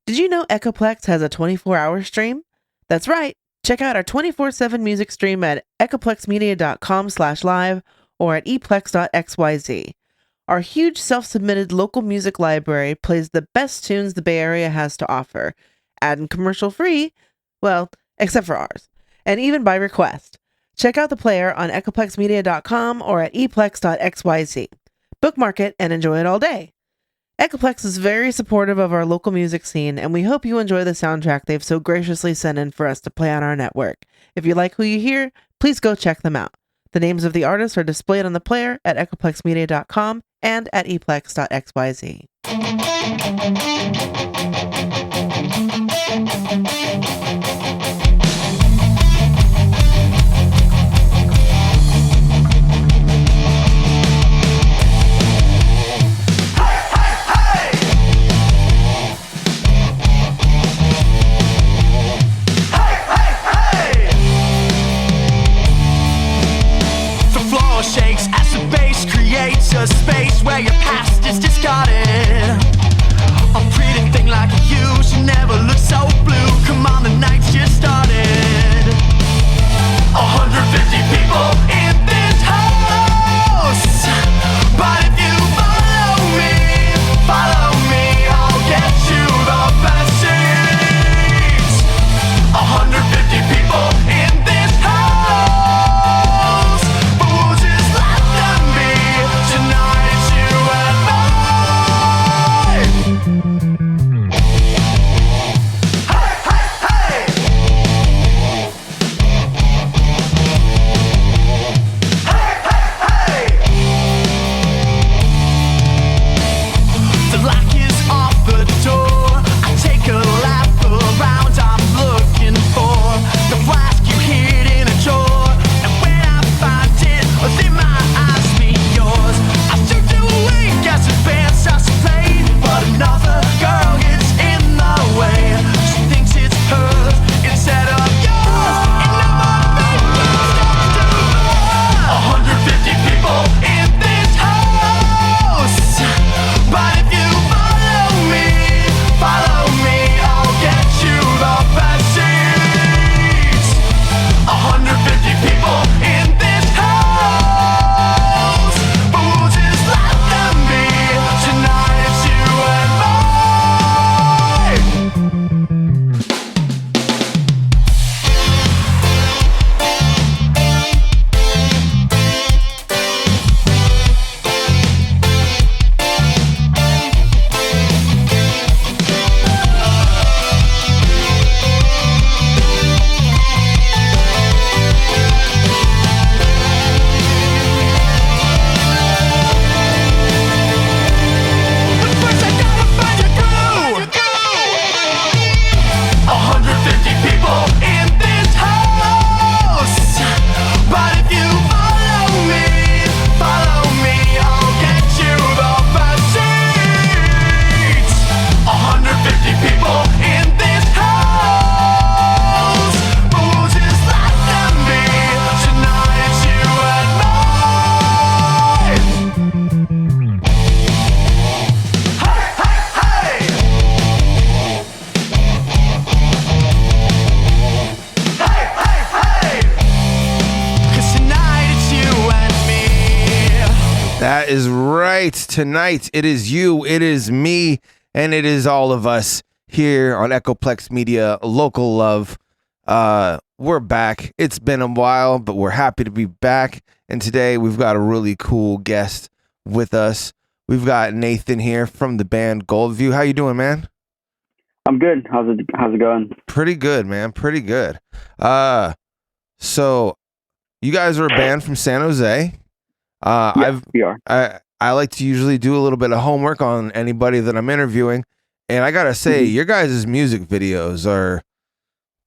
Did you know Echoplex has a 24-hour stream? That's right. Check out our 24/7 music stream at echoplexmedia.com/live or at eplex.xyz. Our huge self-submitted local music library plays the best tunes the Bay Area has to offer, and commercial free, well, except for ours, and even by request. Check out the player on echoplexmedia.com or at eplex.xyz. Bookmark it and enjoy it all day. Echoplex is very supportive of our local music scene, and we hope you enjoy the soundtrack they've so graciously sent in for us to play on our network. If you like who you hear, please go check them out. The names of the artists are displayed on the player at echoplexmedia.com and at eplex.xyz. Shakes as the bass creates a space where your past is discarded. A pretty thing like you should never look so blue. Come on, the night's just started. 150 people in this house, but if you follow me, I'll get you the best seats. 150 people in this house, but we'll just let them be. Tonight it's you and me. Hey, hey, hey. Hey, hey, hey. The lock is off the door. I take a lap around. I'm looking for the flask you hid in a drawer, and when I find it, then my eyes meet yours. I shoot you away, guess the band starts to play, but another girl gets in the way. She thinks it's hers instead of yours, and now my baby starts to burn. 150 people in this house, but if you follow me, I'll get you the best seats. 150 people in this house, but we'll just let them be. Tonight it's you and me. But first I gotta find your groove. 150 people in this house, but if you follow me, I'll get you the best seats. 150 people in this house, but we'll just let them be. Tonight it's you and me. Hey, hey, hey. Hey, hey, hey. 'Cause tonight it's you and me. That is right. Tonight, it is you, it is me, and it is all of us here on Echoplex Media, Local Love. We're back. It's been a while, but we're happy to be back. And today, we've got a really cool guest with us. We've got Nathan here from the band Goldview. How you doing, man? I'm good. How's it going? Pretty good, man. Pretty good. So you guys are a band from San Jose. We are. I like to usually do a little bit of homework on anybody that I'm interviewing, and I gotta say, your guys' music videos are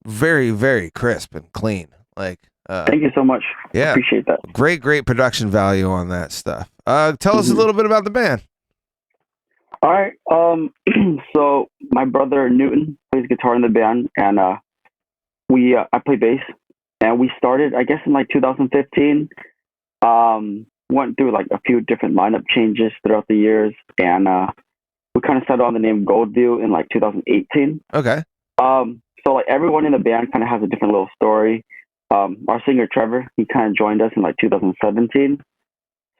very, very crisp and clean. Like, Thank you so much. yeah, Appreciate that. great production value on that stuff. Tell us a little bit about the band. All right. So my brother Newton plays guitar in the band, and I play bass. And we started, I guess, in like 2015. Went through like a few different lineup changes throughout the years, and we kind of settled on the name Goldview in like 2018. Okay. So like everyone in the band kind of has a different little story. Our singer Trevor, he kind of joined us in like 2017.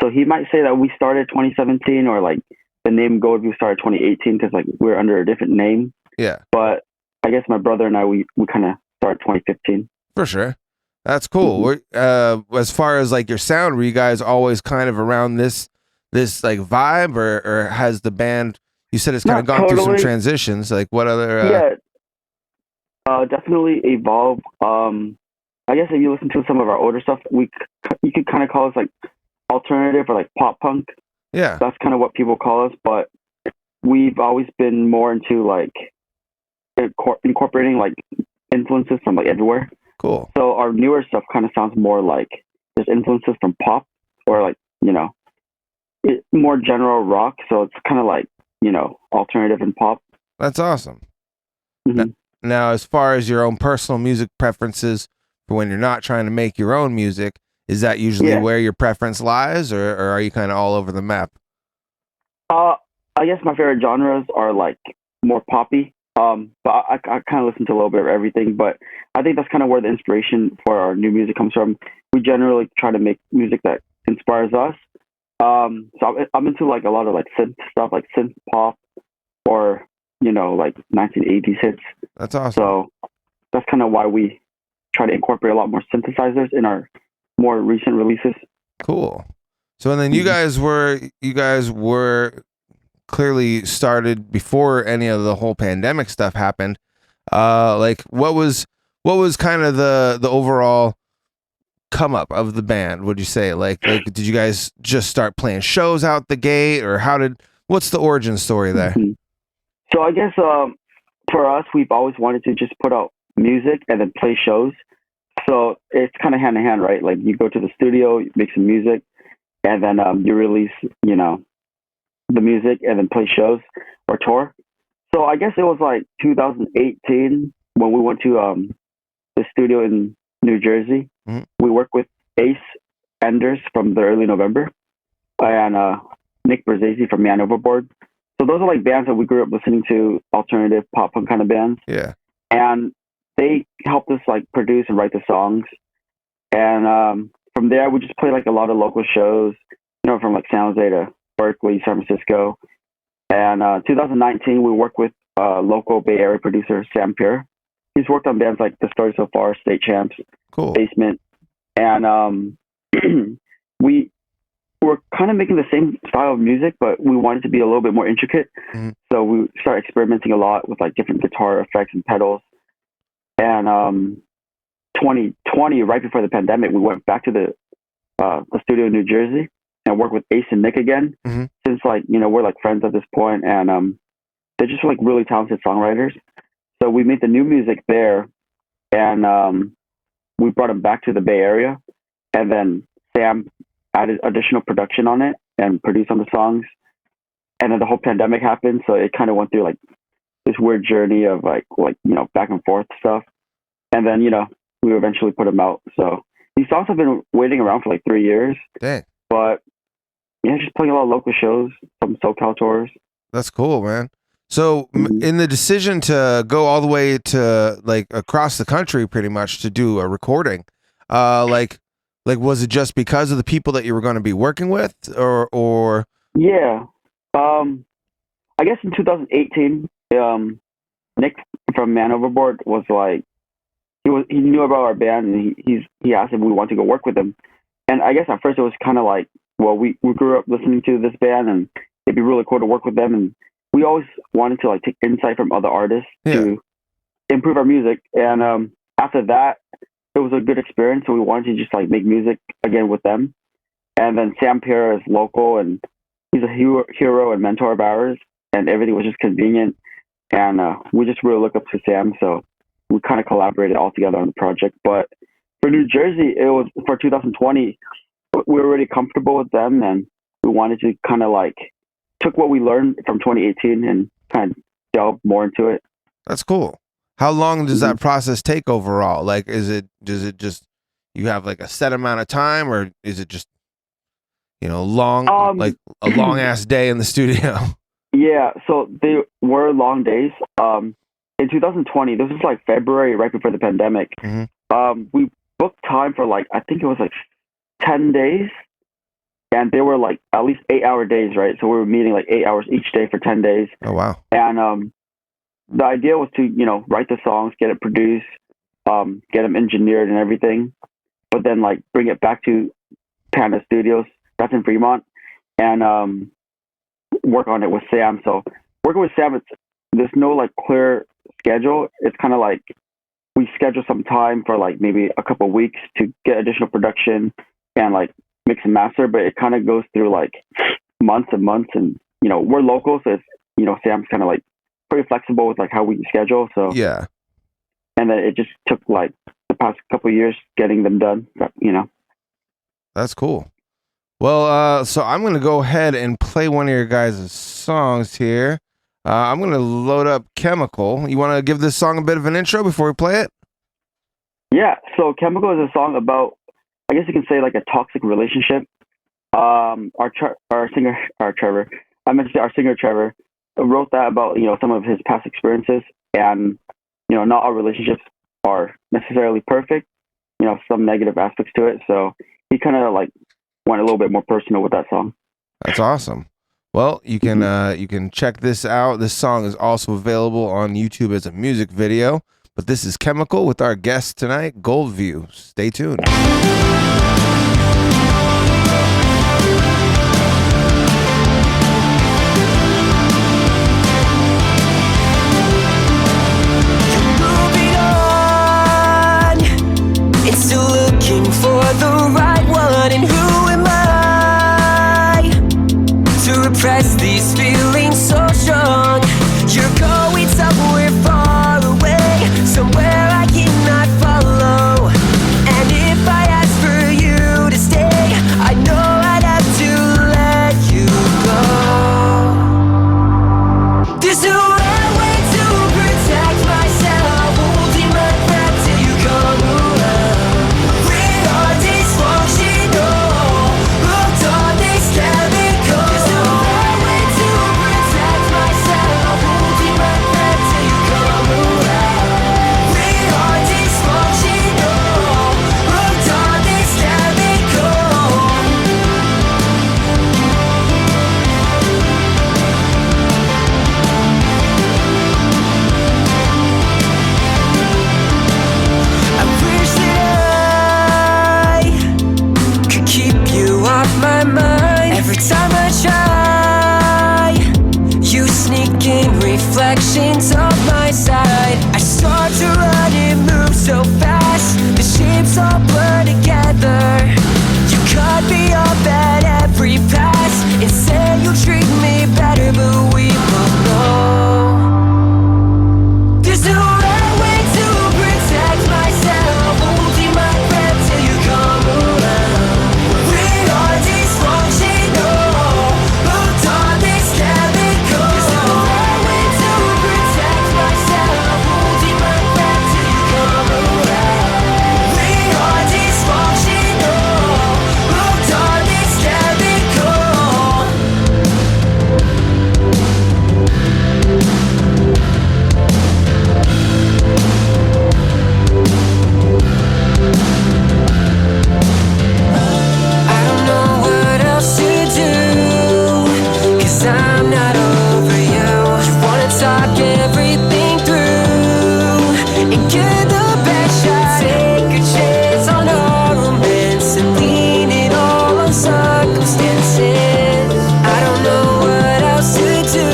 So he might say that we started 2017, or like the name Goldview started 2018 because like we're under a different name. Yeah. But I guess my brother and I, we kind of started 2015. For sure. That's cool. As far as like your sound, were you guys always kind of around this like vibe, or has the band, you said it's kind of gone through some transitions? Like what other? Definitely evolved. I guess if you listen to some of our older stuff, you could kind of call us like alternative or like pop punk. Yeah. That's kind of what people call us. But we've always been more into like incorporating like influences from like everywhere. Cool. So our newer stuff kind of sounds more like there's influences from pop, or like, more general rock. So it's kind of like, alternative and pop. That's awesome. Mm-hmm. Now, as far as your own personal music preferences for when you're not trying to make your own music, is that usually where your preference lies, or are you kind of all over the map? I guess my favorite genres are like more poppy. But I kind of listen to a little bit of everything, but I think that's kind of where the inspiration for our new music comes from. We generally try to make music that inspires us. So I'm into like a lot of like synth stuff, like synth pop, or, like 1980s hits. That's awesome. So that's kind of why we try to incorporate a lot more synthesizers in our more recent releases. Cool. So, and then you guys were clearly started before any of the whole pandemic stuff happened. Like what was kind of the overall come up of the band, would you say? Like did you guys just start playing shows out the gate, or what's the origin story there? Mm-hmm. So I guess for us, we've always wanted to just put out music and then play shows. So it's kind of hand in hand, right? Like you go to the studio, you make some music, and then you release, the music and then play shows or tour. So I guess it was like 2018 when we went to the studio in New Jersey. Mm-hmm. We worked with Ace Enders from the Early November and Nick Berzesi from Man Overboard. So those are like bands that we grew up listening to, alternative pop punk kind of bands. Yeah. And they helped us like produce and write the songs. And from there, we just played like a lot of local shows, from like San Jose to Berkeley, San Francisco. And 2019, we worked with local Bay Area producer Sam Pure. He's worked on bands like The Story So Far, State Champs, cool. Basement. And we were kind of making the same style of music, but we wanted to be a little bit more intricate. Mm-hmm. So we started experimenting a lot with like different guitar effects and pedals. And 2020, right before the pandemic, we went back to the studio in New Jersey and worked with Ace and Nick again. Mm-hmm. Since like, we're like friends at this point, and they're just like really talented songwriters. So we made the new music there, and we brought them back to the Bay Area, and then Sam added additional production on it and produced on the songs. And then the whole pandemic happened, so it kind of went through like this weird journey of like back and forth stuff. And then we eventually put them out. So these songs have been waiting around for like 3 years. Dang. But just playing a lot of local shows, some SoCal tours. That's cool, man. So in the decision to go all the way to like across the country pretty much to do a recording, like was it just because of the people that you were going to be working with, or? Yeah. I guess in 2018, Nick from Man Overboard was like, he knew about our band, and he asked if we wanted to go work with him. And I guess at first it was kind of like, well, we grew up listening to this band, and it'd be really cool to work with them. And we always wanted to like take insight from other artists to improve our music. And after that, it was a good experience. So we wanted to just like make music again with them. And then Sam Pierre is local, and he's a hero and mentor of ours, and everything was just convenient. And we just really look up to Sam. So we kind of collaborated all together on the project. But for New Jersey, it was for 2020, we were already comfortable with them, and we wanted to kind of like took what we learned from 2018 and kind of delve more into it. That's cool. How long does that process take overall? Like, does it just, you have like a set amount of time, or is it just, long, like a long ass day in the studio? Yeah, so they were long days. In 2020, this was like February, right before the pandemic. We booked time for like, I think it was like 10 days, and they were like at least 8-hour days, right? So we were meeting like 8 hours each day for 10 days. Oh wow. And the idea was to, write the songs, get it produced, get them engineered and everything, but then like bring it back to Panda Studios, that's in Fremont, and work on it with Sam. So working with Sam, there's no like clear schedule. It's kind of like we schedule some time for like maybe a couple of weeks to get additional production and like mix and master, but it kind of goes through like months and months. And we're local, so it's Sam's kind of like pretty flexible with like how we schedule. So yeah, and then it just took like the past couple of years getting them done. That's cool. Well, so I'm going to go ahead and play one of your guys' songs here. I'm going to load up Chemical. You want to give this song a bit of an intro before we play it? Yeah, so Chemical is a song about, I guess you can say like a toxic relationship. Our singer Trevor, I mentioned our singer Trevor, wrote that about, some of his past experiences, and, not all relationships are necessarily perfect, some negative aspects to it. So he kind of like went a little bit more personal with that song. That's awesome. Well, you can check this out. This song is also available on YouTube as a music video, but this is Chemical with our guest tonight, Goldview. Stay tuned. Still looking for the right one, and who am I to repress these feelings so strong? You're going somewhere far away, somewhere I cannot follow. And if I ask for you to stay, I know I'd have to let you go. There's no right way to protect myself, holding my breath till you come around. Reflections of my side, I start to run and move so fast, the shapes all blur together. You cut me off at every pass and say you'll treat me better, but we both know there's no right way to protect myself, holding my breath till you come around. We are dysfunctional, hooked on this chemical. There's no right way to protect myself, holding my breath till you come around. We are dysfunctional, hooked on this chemical. I don't know what else to do, 'cause I'm not over you. You wanna talk everything through and get the best shot. Take a chance on our romance and lean it all on circumstances. I don't know what else to do.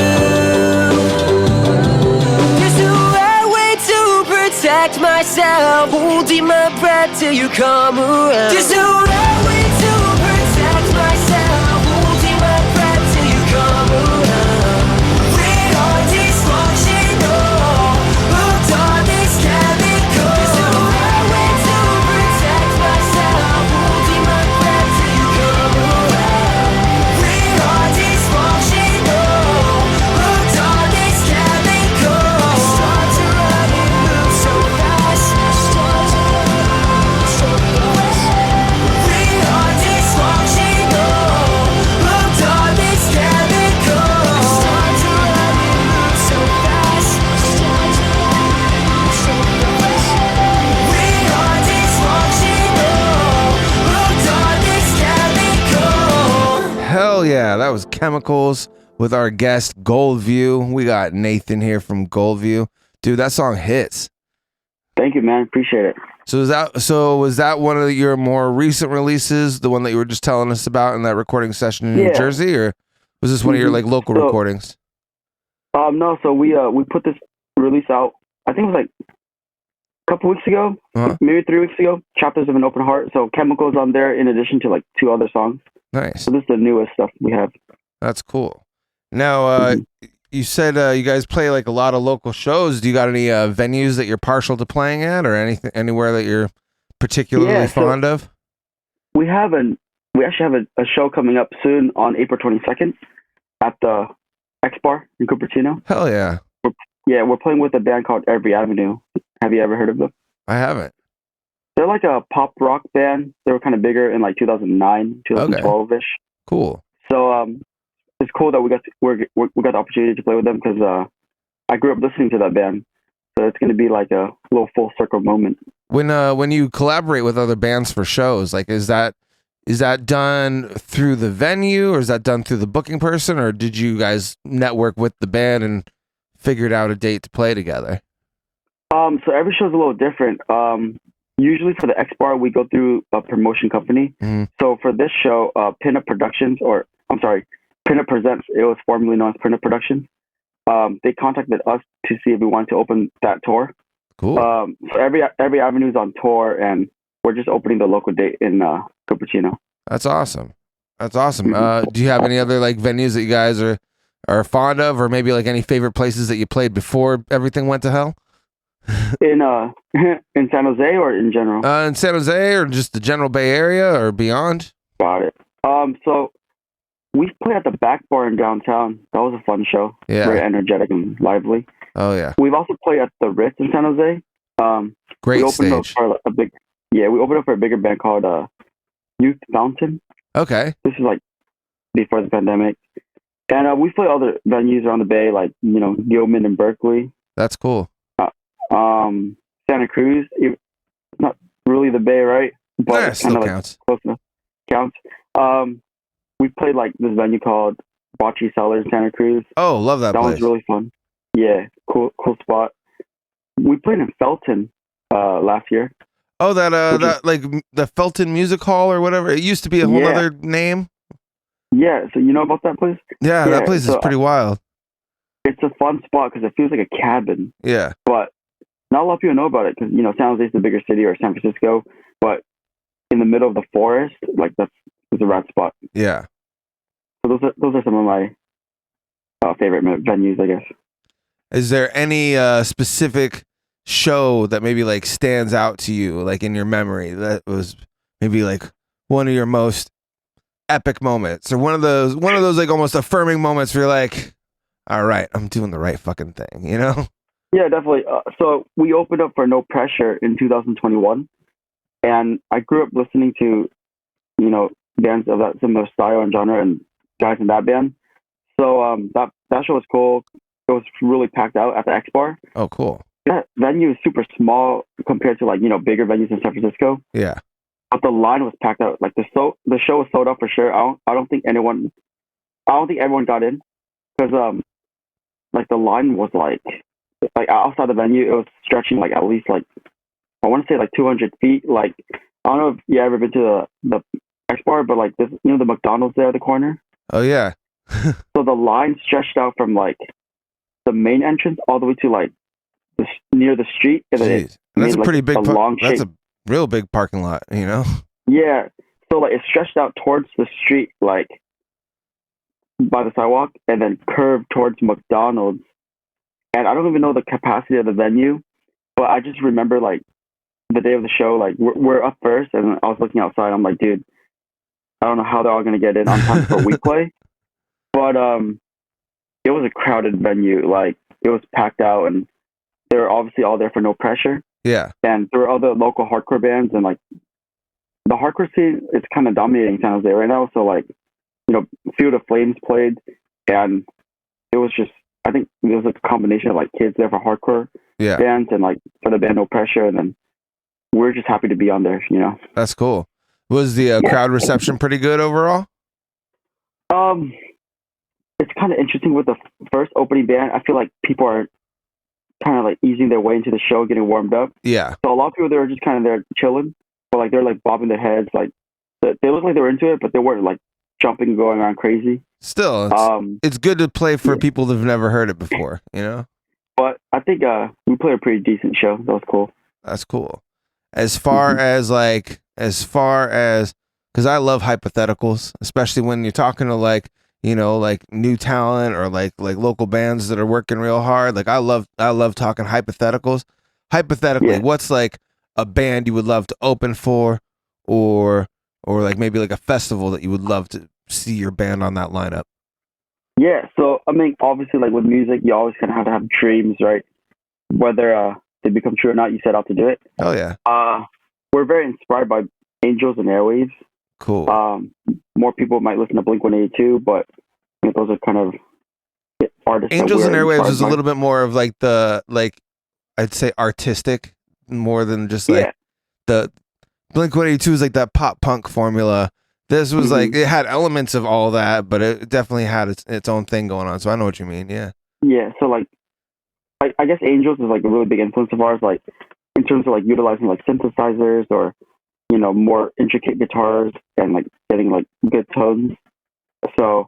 There's no right way to protect myself, holding my breath till you come around. There's no right way to protect myself, holding my breath till you come around. We are dysfunctional, hooked on this chemical. There's no right way to protect myself, holding my breath till you come around. We are dysfunctional, hooked on this chemical. I start to run and move so fast. I start to run so fast. We are yeah, that was Chemicals with our guest Goldview. We got Nathan here from Goldview. Dude, that song hits. Thank you, man. Appreciate it. So was that one of your more recent releases, the one that you were just telling us about in that recording session in New Jersey, or was this one of your like local recordings? No, so we put this release out, I think it was like a couple weeks ago, maybe 3 weeks ago, Chapters of an Open Heart. So Chemicals on there in addition to like 2 other songs. Nice. So this is the newest stuff we have. That's cool. Now, you said you guys play like a lot of local shows. Do you got any venues that you're partial to playing at, or anywhere that you're particularly fond of? We actually have a show coming up soon on April 22nd at the X Bar in Cupertino. Hell yeah. We're playing with a band called Every Avenue. Have you ever heard of them? I haven't. They're like a pop rock band. They were kind of bigger in like 2009, 2012-ish. Cool. So it's cool that we got the opportunity to play with them because I grew up listening to that band. So it's going to be like a little full circle moment. When you collaborate with other bands for shows, like is that done through the venue, or is that done through the booking person, or did you guys network with the band and figured out a date to play together? So every show's a little different. Usually for the X Bar, we go through a promotion company. Mm-hmm. So for this show, Pinup Presents, it was formerly known as Pinup Productions. They contacted us to see if we wanted to open that tour. Cool. So every Avenue's on tour, and we're just opening the local date in Cupertino. That's awesome. Do you have any other like venues that you guys are fond of, or maybe like any favorite places that you played before everything went to hell? In San Jose or in general? In San Jose or just the general Bay Area or beyond? Got it. So we played at the Back Bar in downtown. That was a fun show. Yeah. Very energetic and lively. Oh yeah. We've also played at the Ritz in San Jose. Great we stage. We opened up for a bigger band called Youth Fountain. Okay. This is like before the pandemic. And we play other venues around the Bay, like, Gilman and Berkeley. That's cool. Santa Cruz. It's not really the Bay, right? But it still counts. Close enough. Counts. We played like this venue called Bocce Cellars in Santa Cruz. Oh, love that place. That was really fun. Yeah, cool spot. We played in Felton last year. Oh, that like the Felton Music Hall or whatever. It used to be a whole other name. Yeah, so you know about that place? Yeah, that place is pretty wild. It's a fun spot because it feels like a cabin. Yeah. But not a lot of people know about it because, San Jose's the bigger city, or San Francisco. But in the middle of the forest, like it's a rad spot. Yeah. So those are some of my favorite venues, I guess. Is there any specific show that maybe like stands out to you, like in your memory, that was maybe like one of your most epic moments, or one of those like almost affirming moments where you're like, all right, I'm doing the right fucking thing, Yeah, definitely. So we opened up for No Pressure in 2021, and I grew up listening to, bands of that similar style and genre and guys in that band. So that show was cool. It was really packed out at the X Bar. Oh, cool. That venue is super small compared to like, bigger venues in San Francisco. Yeah. But the line was packed out. Like the show was sold out for sure. I don't think everyone got in because like the line was like outside the venue, it was stretching like at least like I want to say like 200 feet. Like I don't know if you ever been to the X Bar, but like this, the McDonald's there at the corner. Oh yeah. So the line stretched out from like the main entrance all the way to like near the street. And then that's a pretty big. Long that's a real big parking lot, Yeah. So like it stretched out towards the street, like by the sidewalk, and then curved towards McDonald's. And I don't even know the capacity of the venue, but I just remember like the day of the show, like we're up first, and I was looking outside. I'm like, dude, I don't know how they're all gonna get in on time for we play. But it was a crowded venue. Like it was packed out, and they were obviously all there for No Pressure. Yeah. And there were other local hardcore bands, and like the hardcore scene is kind of dominating San Jose right now. So like, Field of Flames played, and it was just, I think it was a combination of like kids there for hardcore bands and like for the band No Pressure, and then we're just happy to be on there. That's cool. Was the crowd reception pretty good overall? Um, it's kind of interesting with the first opening band. I feel like people are kind of like easing their way into the show, getting warmed up. Yeah. So a lot of people, they were just kind of there chilling, but like they're like bobbing their heads, like they look like they were into it, but they weren't like jumping, going around crazy. Still, it's good to play for people that've never heard it before, you know? But I think we played a pretty decent show. That was cool. That's cool. As far as because I love hypotheticals, especially when you're talking to like, you know, like new talent or like local bands that are working real hard. Like I love talking hypotheticals. Hypothetically, what's like a band you would love to open for, or like maybe like a festival that you would love to see your band on that lineup? Yeah, so I mean, obviously, like with music, you always kind of have to have dreams, right? Whether they become true or not, you set out to do it. Oh yeah. We're very inspired by Angels and Airwaves. Cool. More people might listen to Blink-182, but you know, those are kind of artists. Angels and Airwaves is a little bit more of like I'd say artistic, more than just like the Blink-182 is like that pop punk formula. This was like, it had elements of all that, but it definitely had its own thing going on. So I know what you mean. Yeah. Yeah. So like I guess Angels is like a really big influence of ours, like in terms of like utilizing like synthesizers or, you know, more intricate guitars and like getting like good tones. So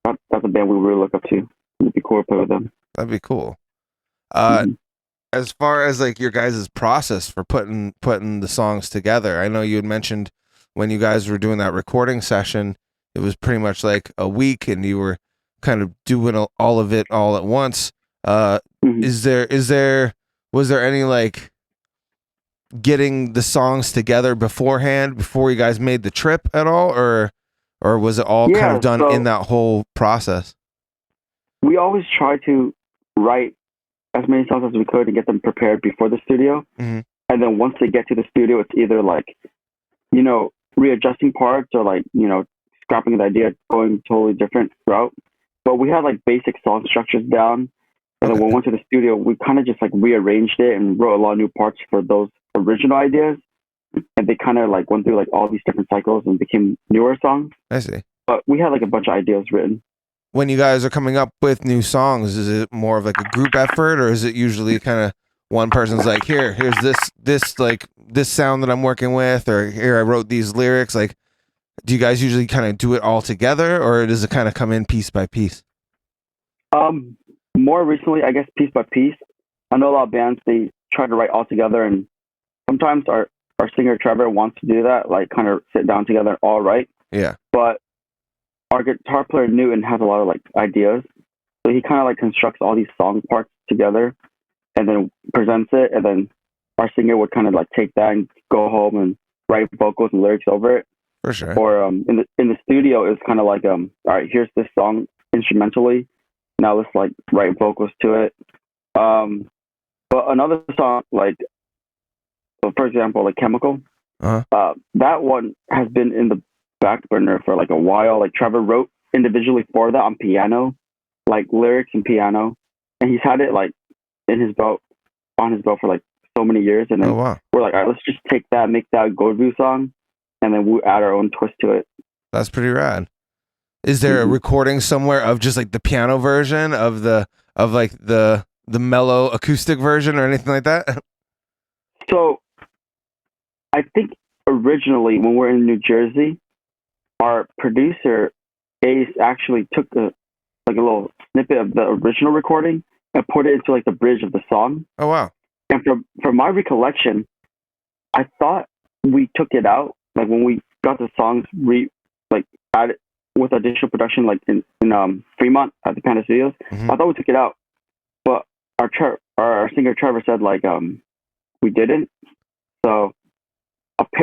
that's a band we really look up to. It'd be cool to play with them. That'd be cool. As far as like your guys' process for putting the songs together, I know you had mentioned when you guys were doing that recording session, it was pretty much like a week and you were kind of doing all of it all at once. Was there any like getting the songs together beforehand before you guys made the trip at all, or was it all kind of done in that whole process? We always try to write as many songs as we could and get them prepared before the studio. And then once they get to the studio, it's either like, you know, readjusting parts or like, you know, scrapping the idea, going totally different route. But we had like basic song structures down. And then when we went to the studio, we kind of just like rearranged it and wrote a lot of new parts for those original ideas. And they kind of like went through like all these different cycles and became newer songs. I see. But we had like a bunch of ideas written. When you guys are coming up with new songs, is it more of like a group effort, or is it usually kind of one person's like, here's this sound that I'm working with, or here I wrote these lyrics? Like, do you guys usually kind of do it all together, or does it kind of come in piece by piece? More recently, I guess piece by piece. I know a lot of bands, they try to write all together, and sometimes our singer Trevor wants to do that, like kind of sit down together and all write. Yeah. But our guitar player Newton has a lot of like ideas, so he kind of like constructs all these song parts together and then presents it, and then our singer would kind of like take that and go home and write vocals and lyrics over it. For sure. Or in the studio, it's kind of like all right, here's this song instrumentally, now let's like write vocals to it. But another song, like, so for example, like Chemical, that one has been in the back burner for like a while. Like Trevor wrote individually for that on piano, like lyrics and piano, and he's had it like on his belt for like so many years. And then we're like, all right, let's just take that, make that a Goldview song, and then we'll add our own twist to it. That's pretty rad. Is there a recording somewhere of just like the piano version of the mellow acoustic version or anything like that? So I think originally when we're in New Jersey, our producer Ace actually took a little snippet of the original recording and put it into like the bridge of the song. Oh wow. And from my recollection, I thought we took it out, like when we got the songs added with additional production, like in Fremont at the Panda Studios. I thought we took it out, but our singer Trevor said like we didn't. So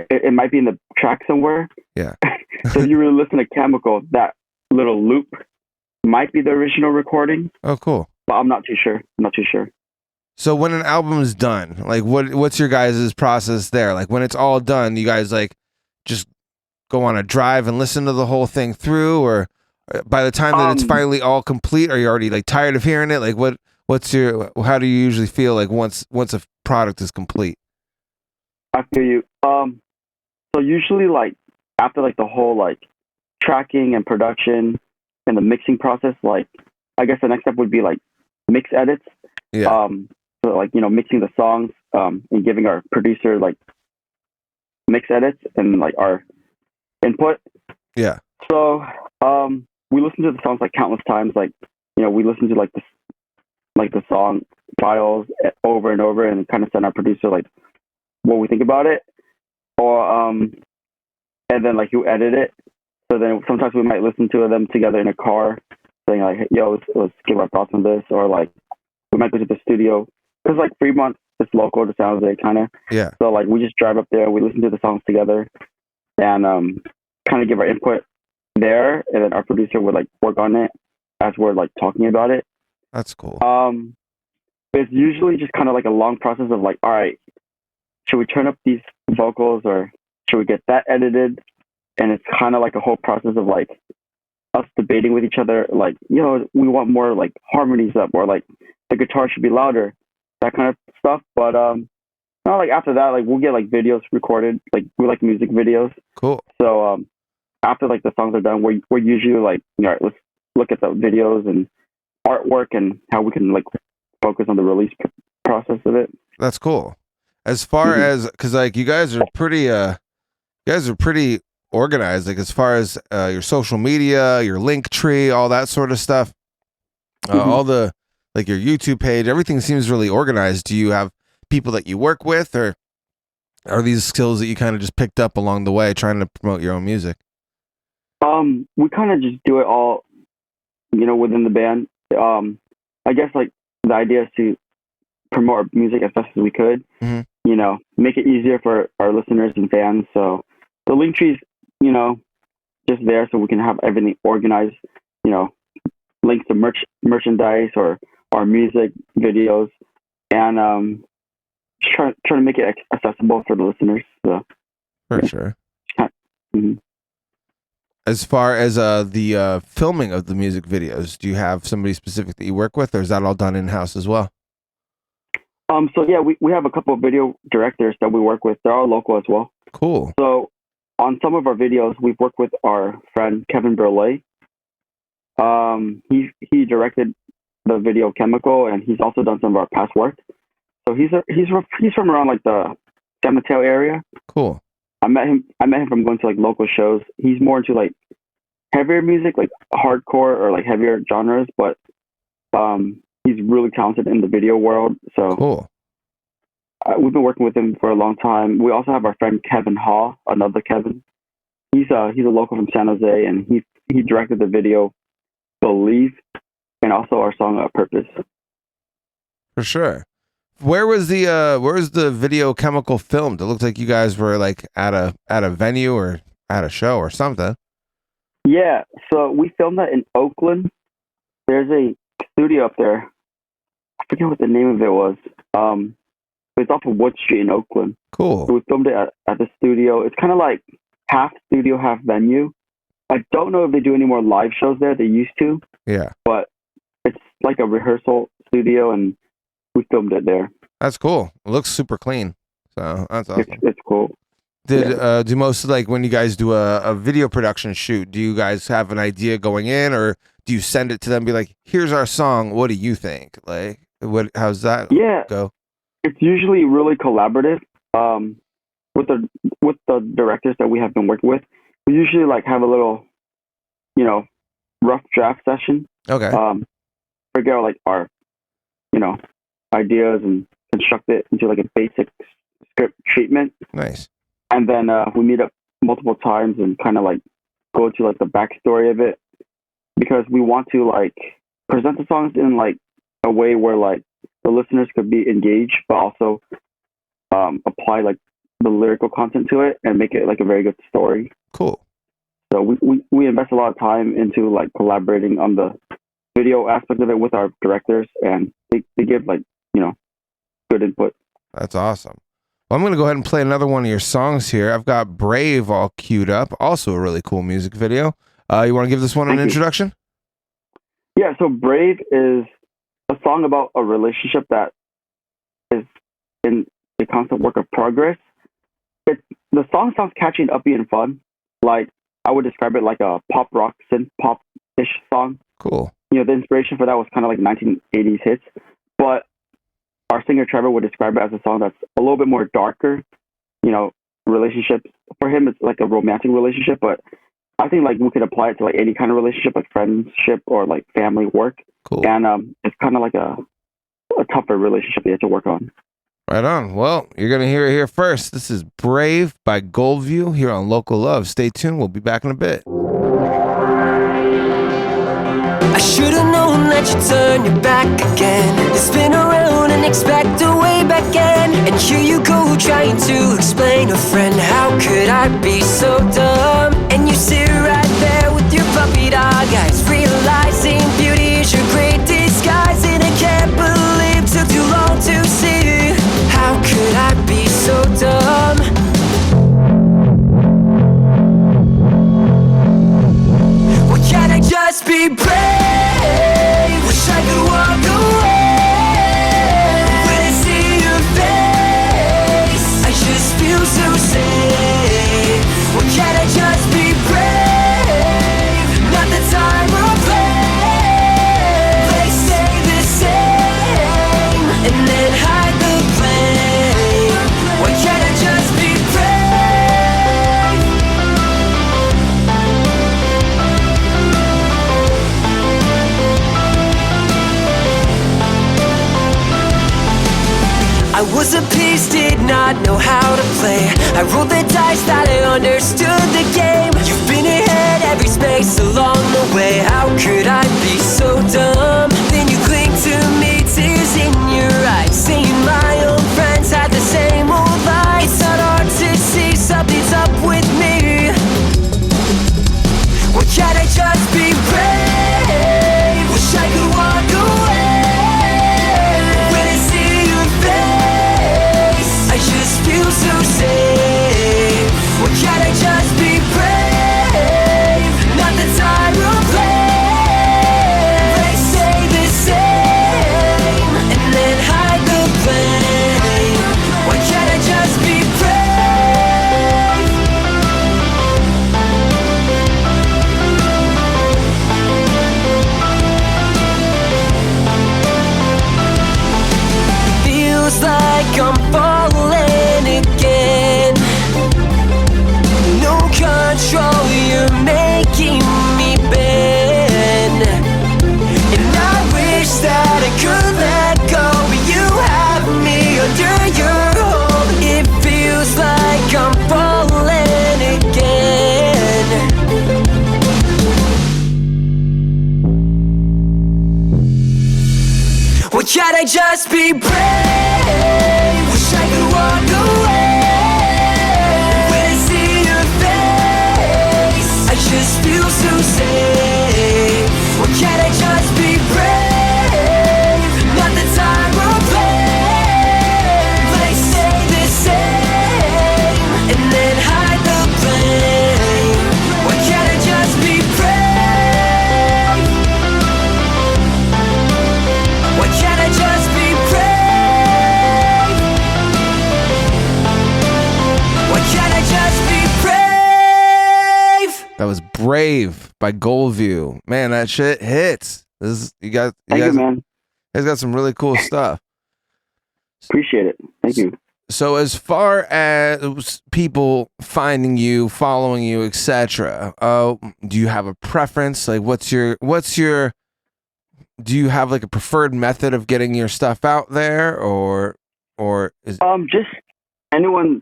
it might be in the track somewhere. Yeah. So if you really listen to Chemical, that little loop might be the original recording. Oh, cool. But I'm not too sure. So when an album is done, like what's your guys' process there? Like when it's all done, you guys like just go on a drive and listen to the whole thing through, or by the time that it's finally all complete, are you already like tired of hearing it? Like how do you usually feel like once a product is complete? I feel you. So usually like after like the whole like tracking and production, in the mixing process. Like, I guess the next step would be like mix edits. Yeah. So like, mixing the songs, and giving our producer like mix edits and like our input. Yeah. So, we listen to the songs like countless times. Like, we listen to like the song files over and over, and kind of send our producer like what we think about it, or and then like you edit it. So then sometimes we might listen to them together in a car, saying like, hey, "Yo, let's give our thoughts on this," or like we might go to the studio because like Fremont is local to San Jose, kind of. Yeah. So like we just drive up there, we listen to the songs together, and kind of give our input there, and then our producer would like work on it as we're like talking about it. That's cool. It's usually just kind of like a long process of like, all right, should we turn up these vocals or should we get that edited? And it's kind of like a whole process of like us debating with each other, like, we want more like harmonies up, or like the guitar should be louder, that kind of stuff. But not like after that, like we'll get like videos recorded, like we like music videos. Cool. So after like the songs are done, we're usually like, all right, let's look at the videos and artwork and how we can like focus on the release process of it. That's cool. As far as, because like you guys are pretty organized, like as far as your social media, your link tree, all that sort of stuff, all the like your YouTube page, everything seems really organized. Do you have people that you work with, or are these skills that you kind of just picked up along the way trying to promote your own music? We kind of just do it all, within the band. I guess like the idea is to promote our music as best as we could, make it easier for our listeners and fans. So the link tree's, just there so we can have everything organized, links to merchandise or our music videos, and trying to make it accessible for the listeners. So For sure. Mhm. As far as the filming of the music videos, do you have somebody specific that you work with, or is that all done in-house as well? So yeah, we have a couple of video directors that we work with. They're all local as well. Cool. So on some of our videos, we've worked with our friend Kevin Burley. He directed the video Chemical, and he's also done some of our past work. So he's from around like the San Mateo area. Cool. I met him from going to like local shows. He's more into like heavier music, like hardcore or like heavier genres, but he's really talented in the video world. So cool. We've been working with him for a long time. We also have our friend Kevin Haw, another Kevin. He's a local from San Jose, and he directed the video Believe, and also our song Purpose. For sure. Where was the video Chemical filmed? It looked like you guys were like at a venue or at a show or something. Yeah, so we filmed that in Oakland. There's a studio up there. I forget what the name of it was. It's off of Wood Street in Oakland. Cool. So we filmed it at the studio. It's kind of like half studio, half venue. I don't know if they do any more live shows there. They used to. Yeah. But it's like a rehearsal studio, and we filmed it there. That's cool. It looks super clean. So that's awesome. It's cool. Do most, like when you guys do a video production shoot, do you guys have an idea going in, or do you send it to them and be like, here's our song, what do you think? Like, how's that go? It's usually really collaborative. With the directors that we have been working with, we usually like have a little, rough draft session. Okay. Figure out like our, ideas and construct it into like a basic script treatment. Nice. And then we meet up multiple times and kind of like go to like the backstory of it, because we want to like present the songs in like a way where like the listeners could be engaged, but also apply like the lyrical content to it and make it like a very good story. Cool. So we invest a lot of time into like collaborating on the video aspect of it with our directors, and they give like, good input. That's awesome. Well, I'm going to go ahead and play another one of your songs here. I've got Brave all queued up. Also a really cool music video. You want to give this one an introduction? Yeah, so Brave is a song about a relationship that is in a constant work of progress. The song sounds catchy and upbeat and fun. Like, I would describe it like a pop rock, synth pop ish song. Cool. You know, the inspiration for that was kind of like 1980s hits, but our singer Trevor would describe it as a song that's a little bit more darker. You know, relationships for him it's like a romantic relationship, but I think like we could apply it to like any kind of relationship, like friendship or like family, work. Cool. And it's kind of like a tougher relationship you have to work on. Right on. Well, you're going to hear it here first. This is Brave by Goldview here on Local Love. Stay tuned. We'll be back in a bit. I should've known that you'd turn your back again, to spin around and expect a way back in. And here you go trying to explain a friend. How could I be so dumb? And you sit right there with your puppy dog eyes, realizing beauty is your great disguise. And I can't believe it took too long to see. How could I be so dumb? Why can't I just be brave? Wish I could walk away. When I see your face, I just feel so safe. Why can't I just be brave? Not the time or place. They stay the same and then hide the blame. Why can't I just be brave? I was a piece, did not know how to play. I rolled the dice, thought I understood the game. You've been ahead every space along the way. How could I be so dumb? Then you cling to me, tears in your eyes, saying my own friends had the same old lies. It's not hard to see something's up with me. Why can't I just be brave? Wish I could walk away. When I see your face, I just feel so safe. Why can't I just be brave? Not the time or place. They say the same and then hide the blame. Why can't I just be brave? Feels like I'm falling again. No control, you're making me bend. And I wish that I could let go, but you have me under your hold. It feels like I'm falling again. Why can't I just be brave? Wish I could walk away. When I see your face, I just feel so safe. Why can't I just be brave? Not the time or place. They stay the same and then hide the blame. Why can't I just be brave? Why can't I just be brave? Why can't I just be brave? That was Brave by Goldview. Man, that shit hits. This is, you Thank guys, you, man. got some really cool stuff. Appreciate it. Thank you. So as far as people finding you, following you, etc., do you have a preference? Like, what's your do you have like a preferred method of getting your stuff out there, or is Just anyone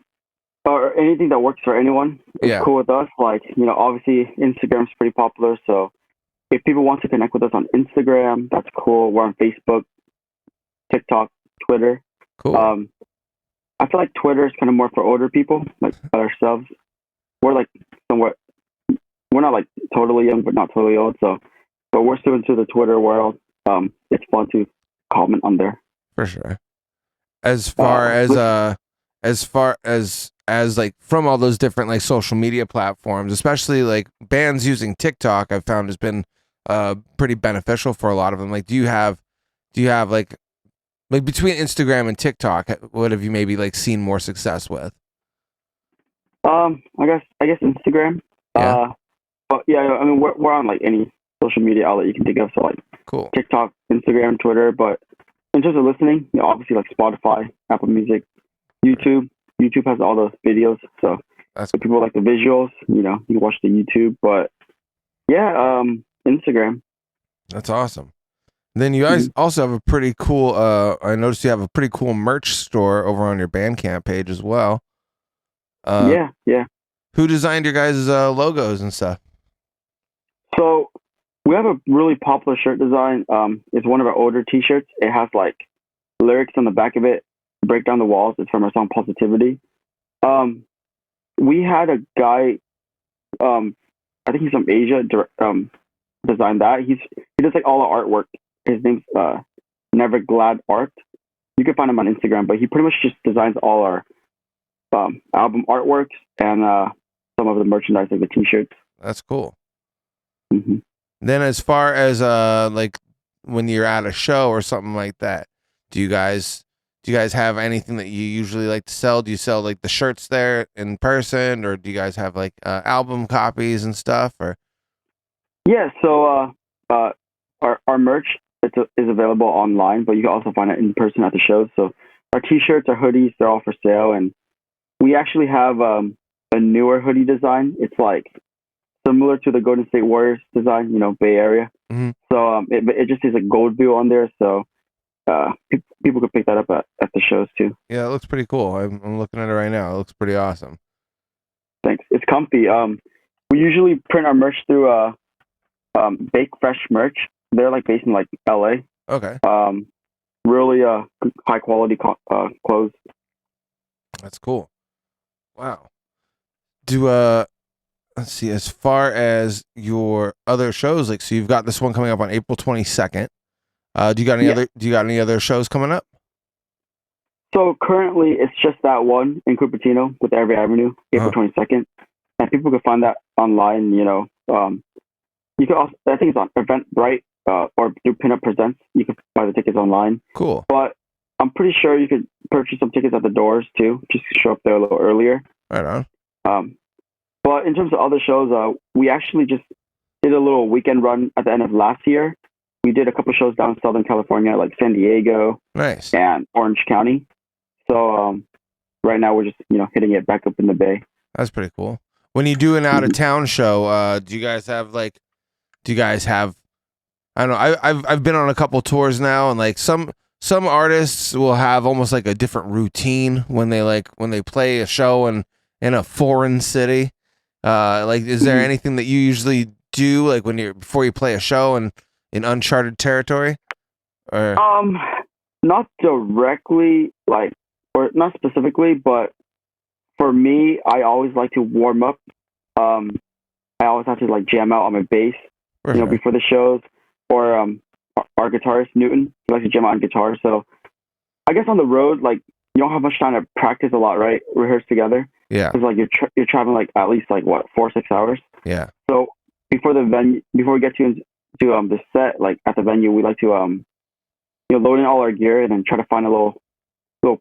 or anything that works for anyone is Yeah. cool with us. Like, you know, obviously Instagram's pretty popular, so if people want to connect with us on Instagram, that's cool. We're on Facebook, TikTok, Twitter. cool? I feel like Twitter is kind of more for older people, like ourselves. We're like somewhat, we're not like totally young, but not totally old. So, but we're still into the Twitter world. It's fun to comment on there. For sure. As far as like from all those different like social media platforms, especially like bands using TikTok, I've found has been pretty beneficial for a lot of them. Like, do you have like between Instagram and TikTok, what have you maybe like seen more success with? I guess Instagram. Yeah. But yeah, I mean, we're on like any social media outlet you can think of. So like Cool. TikTok, Instagram, Twitter. But in terms of listening, obviously like Spotify, Apple Music, YouTube. YouTube has all the videos. So That's if people like the visuals, you can watch the YouTube. But yeah, Instagram. That's awesome. Then you guys also have a pretty cool. I noticed you have a pretty cool merch store over on your Bandcamp page as well. Yeah. Who designed your guys' logos and stuff? So we have a really popular shirt design. It's one of our older T-shirts. It has like lyrics on the back of it. Break down the walls. It's from our song Positivity. We had a guy. I think he's from Asia. Designed that. He does like all the artwork. His name's Never Glad Art. You can find him on Instagram, but he pretty much just designs all our album artworks and some of the merchandise, like the T-shirts. That's cool. Mm-hmm. Then, as far as like when you're at a show or something like that, do you guys have anything that you usually like to sell? Do you sell like the shirts there in person, or do you guys have like album copies and stuff? Or Yeah. So our merch is available online, but you can also find it in person at the shows. So our T-shirts, our hoodies, they're all for sale, and we actually have a newer hoodie design. It's like similar to the Golden State Warriors design, Bay Area. Mm-hmm. So it just says like Goldview on there, so people could pick that up at the shows too. Yeah, it looks pretty cool. I'm looking at it right now. It looks pretty awesome. Thanks. It's comfy. We usually print our merch through Bake Fresh Merch. They're like based in like LA. Okay. Really high quality clothes. That's cool. Wow. Let's see, as far as your other shows, like, so you've got this one coming up on April 22nd. Do you got any other shows coming up? So currently it's just that one in Cupertino with Every Avenue, April 22nd. And people can find that online, you can also, I think it's on Eventbrite, or through Pinup Presents. You can buy the tickets online. Cool. But I'm pretty sure you could purchase some tickets at the doors too, just to show up there a little earlier. Right on. But in terms of other shows, we actually just did a little weekend run at the end of last year. We did a couple shows down in Southern California, like San Diego, Nice, and Orange County. So right now we're just hitting it back up in the Bay. That's pretty cool. When you do an out of town show, do you guys have I don't know, I've been on a couple tours now, and like some artists will have almost like a different routine when they play a show in a foreign city. Like, is there anything that you usually do, like before you play a show in uncharted territory? Or not directly, or not specifically, but for me, I always like to warm up. I always have to jam out on my bass, before the shows. Or our guitarist Newton, he likes to jam out on guitar. So I guess on the road, you don't have much time to practice a lot, right? Rehearse together. Yeah. Because you're traveling at least 4 or 6 hours. Yeah. So before we get to the set, at the venue, we like to load in all our gear and then try to find a little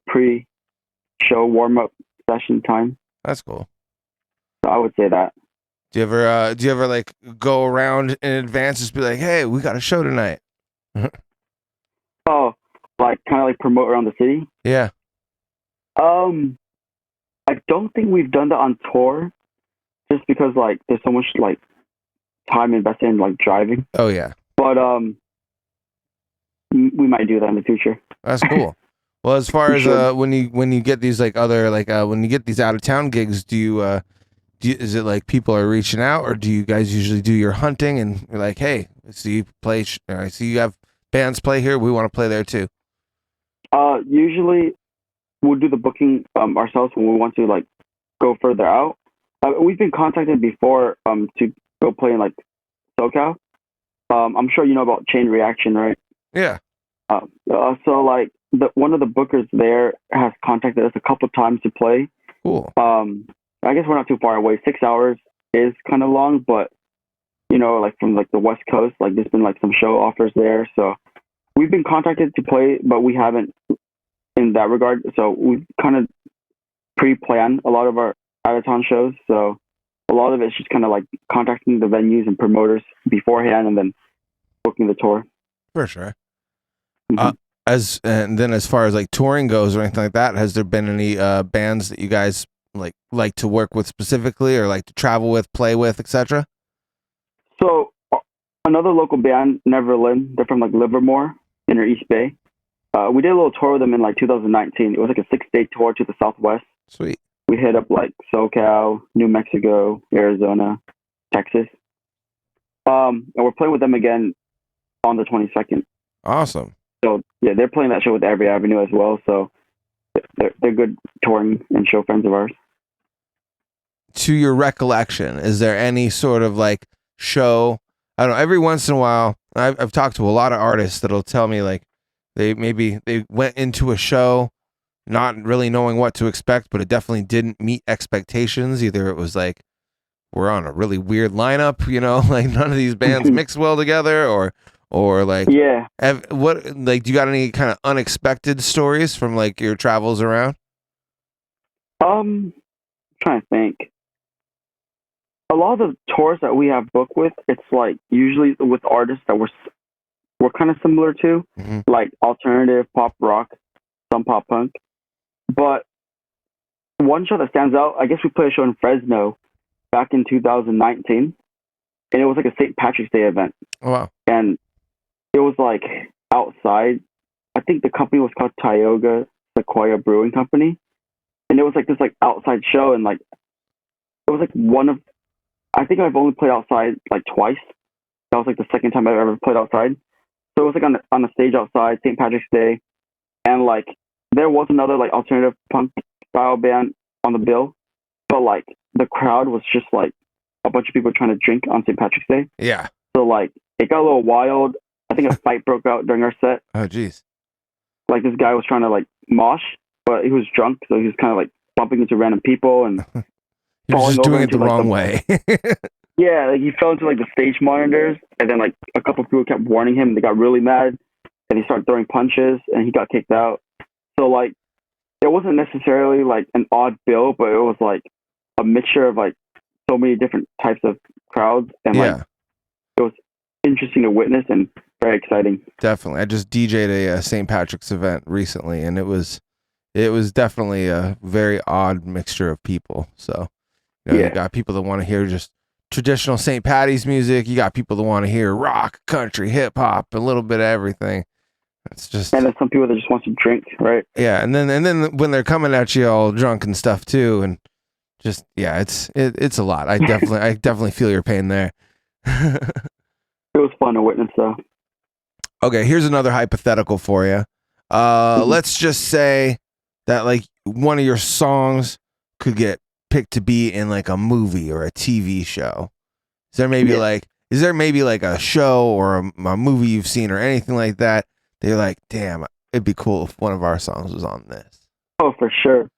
pre-show warm up session time. That's cool. So I would say that. Do you ever go around in advance and just be like, hey, we got a show tonight? Oh, kind of promote around the city? Yeah. I don't think we've done that on tour, just because there's so much time invested in driving. Oh yeah. But we might do that in the future. That's cool. Well, as far as Sure. when you get these when you get these out of town gigs, is it people are reaching out, or do you guys usually do your hunting and you're like, hey, I see you play, I see you have bands play here, we want to play there too? Usually we'll do the booking ourselves when we want to go further out. We've been contacted before to go play in SoCal. I'm sure you know about Chain Reaction, right? Yeah. So one of the bookers there has contacted us a couple times to play. Cool. I guess we're not too far away. 6 hours is kind of long, but from the West Coast, there's been some show offers there. So we've been contacted to play, but we haven't in that regard. So we've kind of pre-planned a lot of our out of town shows. So a lot of it's just kind of like contacting the venues and promoters beforehand and then booking the tour. For sure. Mhm. As far as like touring goes or anything like that, has there been any bands that you guys like to work with specifically, or like to travel with, play with, etc.? So another local band, Neverland, they're from like Livermore, Inner East Bay. We did a little tour with them in like 2019. It was like a 6-day tour to the Southwest. Sweet. We hit up like SoCal, New Mexico, Arizona, Texas. And we're playing with them again on the 22nd. Awesome. So yeah, they're playing that show with Every Avenue as well. So they're good touring and show friends of ours. To your recollection, is there any sort of like show? I don't know. Every once in a while, I've talked to a lot of artists that'll tell me like they went into a show not really knowing what to expect, but it definitely didn't meet expectations. Either it was like, we're on a really weird lineup, like none of these bands mix well together, or like, yeah. What, like, do you got any kind of unexpected stories from like your travels around? Trying to think. A lot of the tours that we have booked with, it's like usually with artists that we're kind of similar to, like alternative pop rock, some pop punk. But one show that stands out, I guess we played a show in Fresno back in 2019, and it was like a St. Patrick's Day event. Oh, wow. And it was like outside. I think the company was called Tioga Sequoia Brewing Company, and it was like this like outside show, and like it was like I think I've only played outside like twice. That was like the second time I've ever played outside. So it was like on a stage outside, St. Patrick's Day, and like there was another like alternative punk style band on the bill, but like the crowd was just like a bunch of people trying to drink on St. Patrick's Day. Yeah. So like it got a little wild. I think a fight broke out during our set. Oh, geez. Like this guy was trying to like mosh, but he was drunk, so he was kind of like bumping into random people and He was just doing it the like, wrong way. Yeah, like he fell into like the stage monitors, and then like a couple of people kept warning him. They got really mad, and he started throwing punches, and he got kicked out. So like, it wasn't necessarily like an odd bill, but it was like a mixture of like so many different types of crowds, and like it was interesting to witness and very exciting. Definitely. I just DJ'd a St. Patrick's event recently, and it was definitely a very odd mixture of people. So you got people that want to hear just traditional St. Patty's music. You got people that want to hear rock, country, hip hop, a little bit of everything. It's just, and then some people that just want to drink, right? Yeah, and then when they're coming at you all drunk and stuff too, and just it's a lot. I definitely feel your pain there. It was fun to witness, though. Okay, here's another hypothetical for you. Let's just say that like one of your songs could get picked to be in like a movie or a TV show. Is there maybe like a show or a movie you've seen or anything like that? They're like, damn, it'd be cool if one of our songs was on this. Oh, for sure.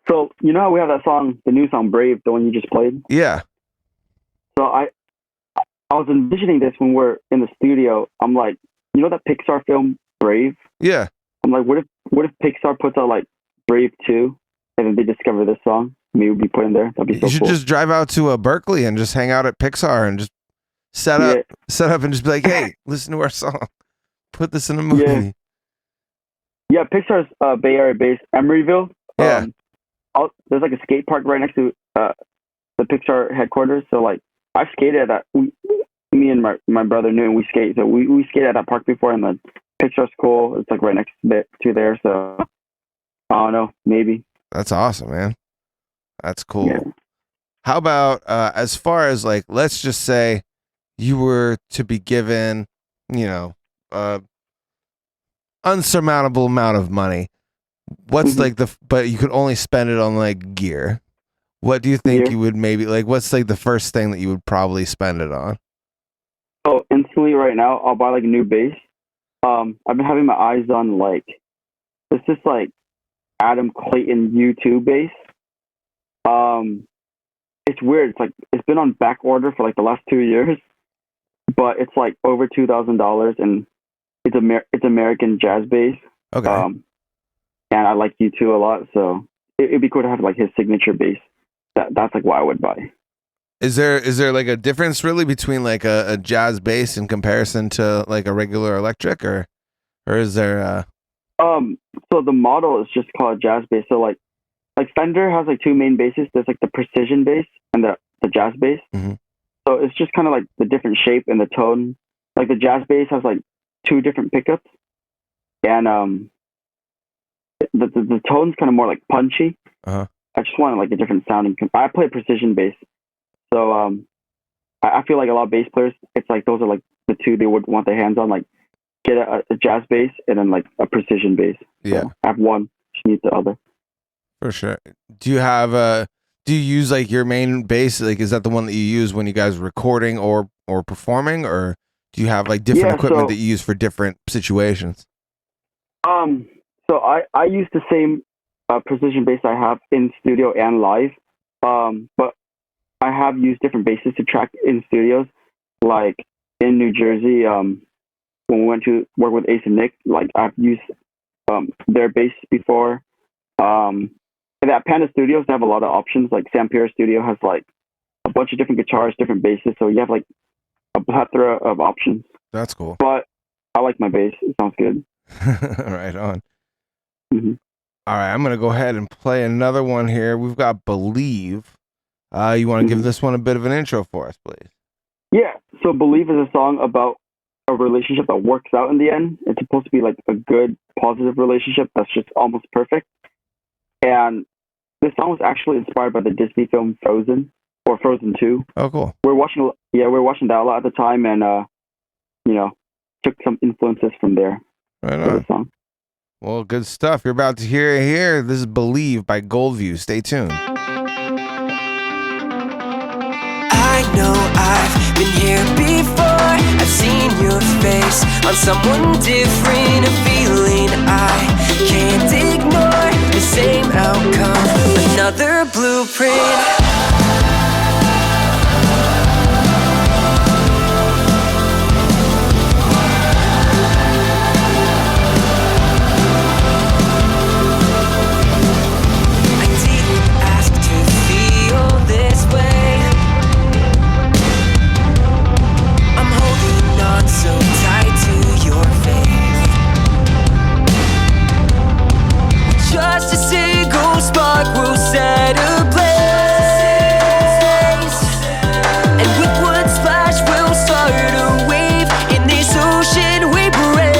So you know how we have that song, the new song "Brave," the one you just played? Yeah. So I was envisioning this when we're in the studio. I'm like, you know that Pixar film Brave? Yeah. I'm like, what if Pixar puts out like Brave 2 and then they discover this song? Me would be put in there. That'd be so cool. You should just drive out to Berkeley and just hang out at Pixar and just set up and just be like, hey, listen to our song. Put this in a movie. Yeah, Pixar's Bay Area based, Emeryville. Yeah. There's like a skate park right next to the Pixar headquarters. So like I've skated at that. Me and my brother knew, and we skate. So we skated at that park before, and the Pixar's cool. It's like right next to there. So I don't know, maybe. That's awesome, man. That's cool. Yeah. How about as far as like, let's just say you were to be given, unsurmountable amount of money. What's like but you could only spend it on like gear. What do you think you would maybe like? What's like the first thing that you would probably spend it on? Oh, instantly right now, I'll buy like a new bass. I've been having my eyes on like it's just like Adam Clayton U2 bass. It's weird. It's like it's been on back order for like the last 2 years, but it's like over $2,000, and it's American jazz bass. Okay. And I like U2 a lot, so it'd be cool to have like his signature bass. That's like what I would buy. Is there like a difference really between like a jazz bass in comparison to like a regular electric, or is there? So the model is just called jazz bass. So like Fender has like two main basses. There's like the precision bass and the jazz bass. Mm-hmm. So it's just kind of like the different shape and the tone. Like the jazz bass has like two different pickups, and the tone's kind of more like punchy. Uh-huh. I just wanted like a different sounding. I play precision bass, so I feel like a lot of bass players, it's like those are like the two they would want their hands on, like get a jazz bass and then like a precision bass. Yeah, so I have one, just need the other. For sure. Do you have do you use like your main bass? Like, is that the one that you use when you guys are recording or performing, or do you have like different equipment that you use for different situations? So I use the same precision bass I have in studio and live, but I have used different basses to track in studios. Like in New Jersey, when we went to work with Ace and Nick, like I've used their bass before. And at Panda Studios, they have a lot of options. Like Sam Pierre Studio has like a bunch of different guitars, different basses, so you have like a plethora of options. That's cool. But I like my bass; it sounds good. Right on. Mm-hmm. All right, I'm gonna go ahead and play another one here. We've got "Believe." You want to give this one a bit of an intro for us, please? Yeah. So "Believe" is a song about a relationship that works out in the end. It's supposed to be like a good, positive relationship that's just almost perfect. And this song was actually inspired by the Disney film Frozen, or Frozen 2. Oh, cool. We were watching that a lot at the time, and took some influences from there. Right on. For the song. Well, good stuff. You're about to hear it here. This is "Believe" by Goldview. Stay tuned. I know I've been here before. I've seen your face on someone different. A feeling I can't ignore. The same outcome, another blueprint. So tied to your faith. Just a single spark will set ablaze, and with one splash we'll start a wave in this ocean we brave.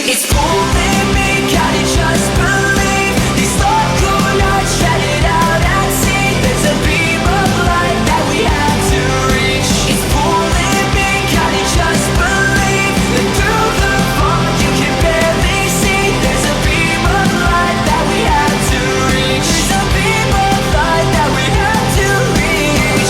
It's pulling me, gotta just believe. These thoughts could not shut it out at sea. There's a beam of light that we have to reach. It's pulling me, gotta just believe that through the fog you can barely see. There's a beam of light that we have to reach. There's a beam of light that we have to reach.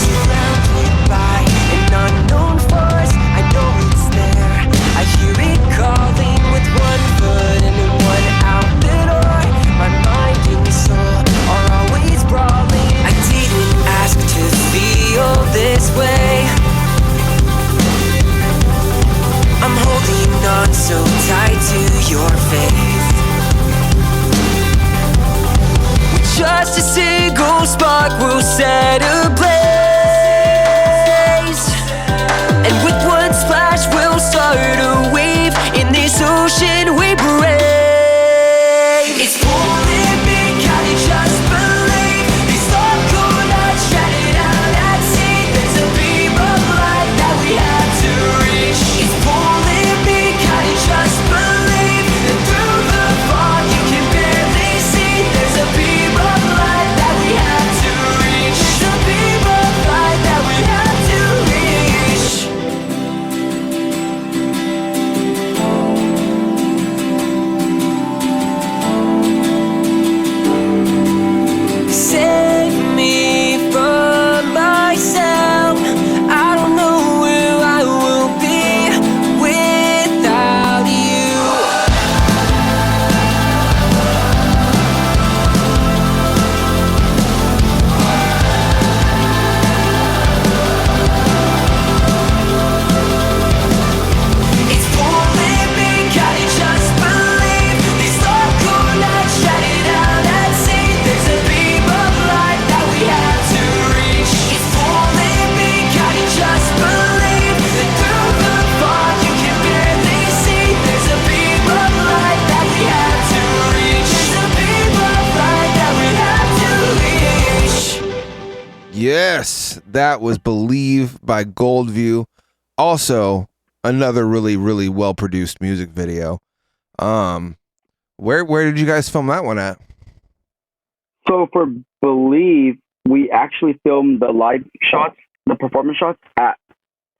Surrounded by an unknown force, I know it's there. I hear it calling with one foot in and one out the door. My mind and soul are always brawling. I didn't ask to feel this way. I'm holding on so tight to your faith. Just a single spark will set ablaze, and with one splash we'll start a wave in this ocean we brave. It's pulling me, gotta just believe. These thoughts could not shut it out at sea. There's a beam of light that we have to reach. It's pulling me, gotta just believe that through the fog you can barely see. There's a beam of light that we have to reach. There's a beam Yes, that was Believe by Goldview. Also, another really, really well-produced music video. Where did you guys film that one at? So for Believe, we actually filmed the live shots, the performance shots at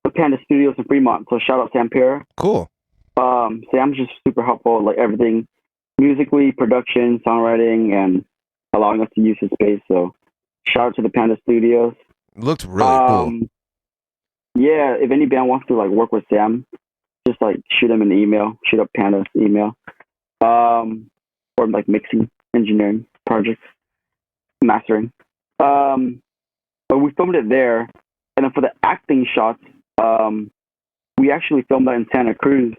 the Panda Studios in Fremont. So shout out Sam Pera. Cool. Sam's just super helpful, like everything, musically, production, songwriting, and allowing us to use his space. So shout out to the Panda Studios. It looked really cool. Yeah, if any band wants to like work with Sam, just like shoot him an email, shoot up Panda's email. Or like mixing, engineering projects, mastering. But we filmed it there, and then for the acting shots, we actually filmed that in Santa Cruz.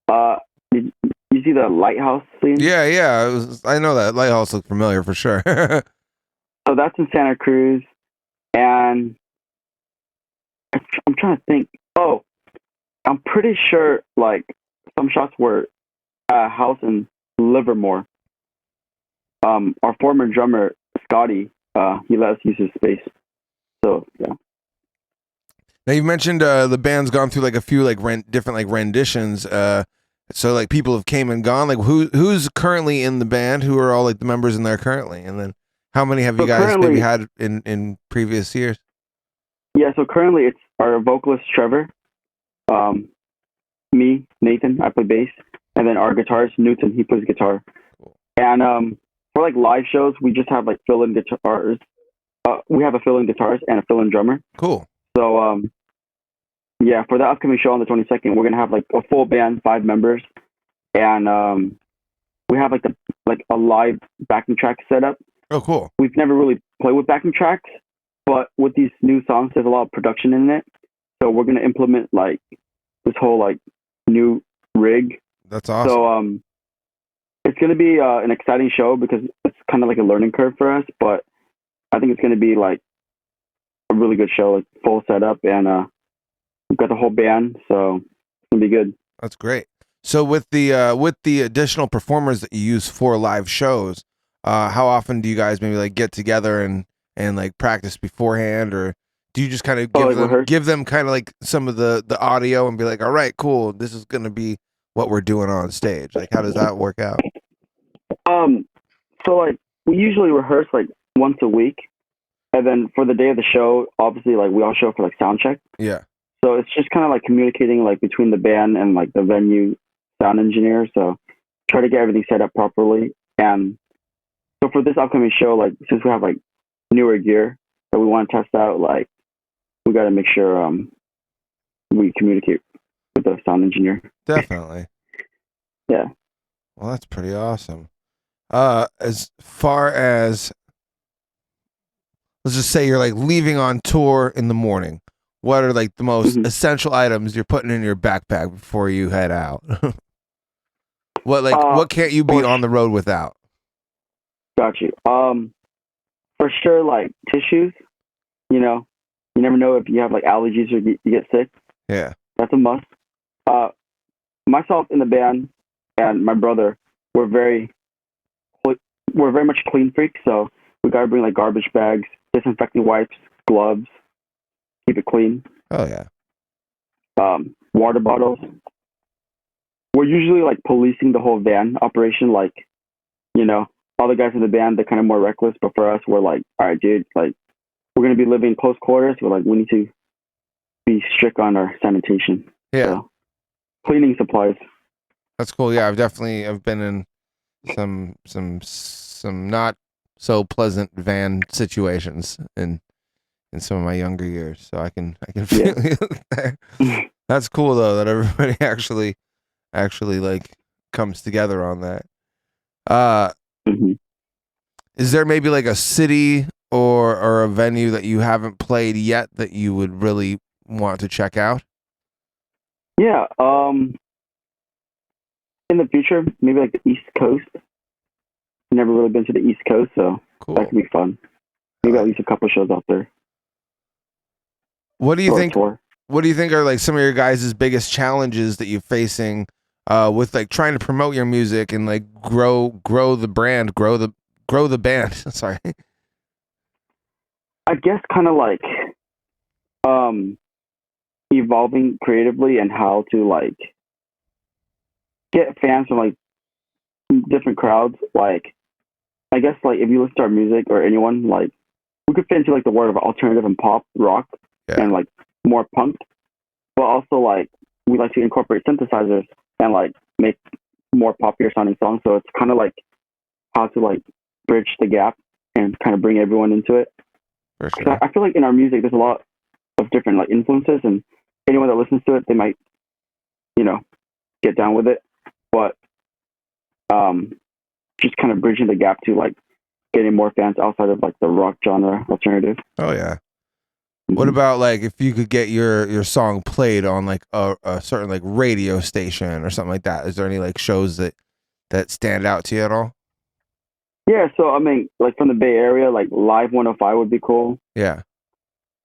Did you see the lighthouse scene? Yeah. I know that lighthouse looked familiar for sure. So that's in Santa Cruz, and I'm trying to think. Oh, I'm pretty sure like some shots were at a house in Livermore. Our former drummer Scotty, he let us use his space. So yeah. Now you mentioned the band's gone through like a few like different like renditions. So like people have came and gone. Like who's currently in the band? Who are all like the members in there currently? And then how many have you guys maybe had in previous years? Yeah, so currently it's our vocalist Trevor, me, Nathan, I play bass, and then our guitarist Newton, he plays guitar. Cool. And for like live shows, we just have like fill-in guitars. We have a fill-in guitarist and a fill-in drummer. Cool. So yeah, for the upcoming show on the 22nd, we're gonna have like a full band, 5 members, and we have like a live backing track set up. Oh, cool. We've never really played with backing tracks, but with these new songs, there's a lot of production in it. So we're gonna implement like this whole like new rig. That's awesome. So it's gonna be an exciting show because it's kind of like a learning curve for us, but I think it's gonna be like a really good show, like full setup, and we've got the whole band, so it's gonna be good. That's great. So with the additional performers that you use for live shows, how often do you guys maybe like get together and like practice beforehand, or do you just kind of give them kind of like some of the audio and be like, all right, cool, this is gonna be what we're doing on stage? Like, how does that work out? So like we usually rehearse like once a week, and then for the day of the show, obviously like we all show up for like sound check. Yeah. So it's just kind of like communicating like between the band and like the venue sound engineer. So try to get everything set up properly. And so for this upcoming show, like since we have like newer gear that we want to test out, like we got to make sure we communicate with the sound engineer. Definitely. Yeah. Well, that's pretty awesome. As far as, let's just say you're like leaving on tour in the morning, what are like the most essential items you're putting in your backpack before you head out? What can't you be on the road without? Got you. For sure, like tissues. You know, you never know if you have like allergies or you get sick. Yeah, that's a must. Myself in the band and my brother, we're very much clean freaks, so we gotta bring like garbage bags, disinfecting wipes, gloves, keep it clean. Oh yeah. Water bottles. We're usually like policing the whole van operation. Like, you know, all the guys in the band, they're kind of more reckless, but for us, we're like, all right, dude, like we're gonna be living in close quarters. We're like, we need to be strict on our sanitation. Yeah. So, cleaning supplies. That's cool. Yeah, I've been in some not so pleasant van situations in some of my younger years, so I can feel you there. That's cool though that everybody actually like comes together on that. Is there maybe like a city or a venue that you haven't played yet that you would really want to check out? Yeah, in the future, maybe like the East Coast. Never really been to the East Coast, so cool. That could be fun. Maybe at least a couple shows out there. What do you think? What do you think are like some of your guys' biggest challenges that you're facing with like trying to promote your music and like grow the brand, grow the band? Sorry. I guess kind of like evolving creatively and how to like get fans from like different crowds. Like I guess like if you listen to our music or anyone, like we could fit into like the word of alternative and pop rock and like more punk, but also like we like to incorporate synthesizers and like make more popular sounding songs. So it's kind of like how to like bridge the gap and kind of bring everyone into it. For sure. I feel like in our music there's a lot of different like influences, and anyone that listens to it, they might, you know, get down with it. But just kind of bridging the gap to like getting more fans outside of like the rock genre alternative. Oh yeah. What about like if you could get your song played on like a certain like radio station or something like that? Is there any like shows that stand out to you at all? Yeah, so I mean, like from the Bay Area, like Live 105 would be cool. Yeah.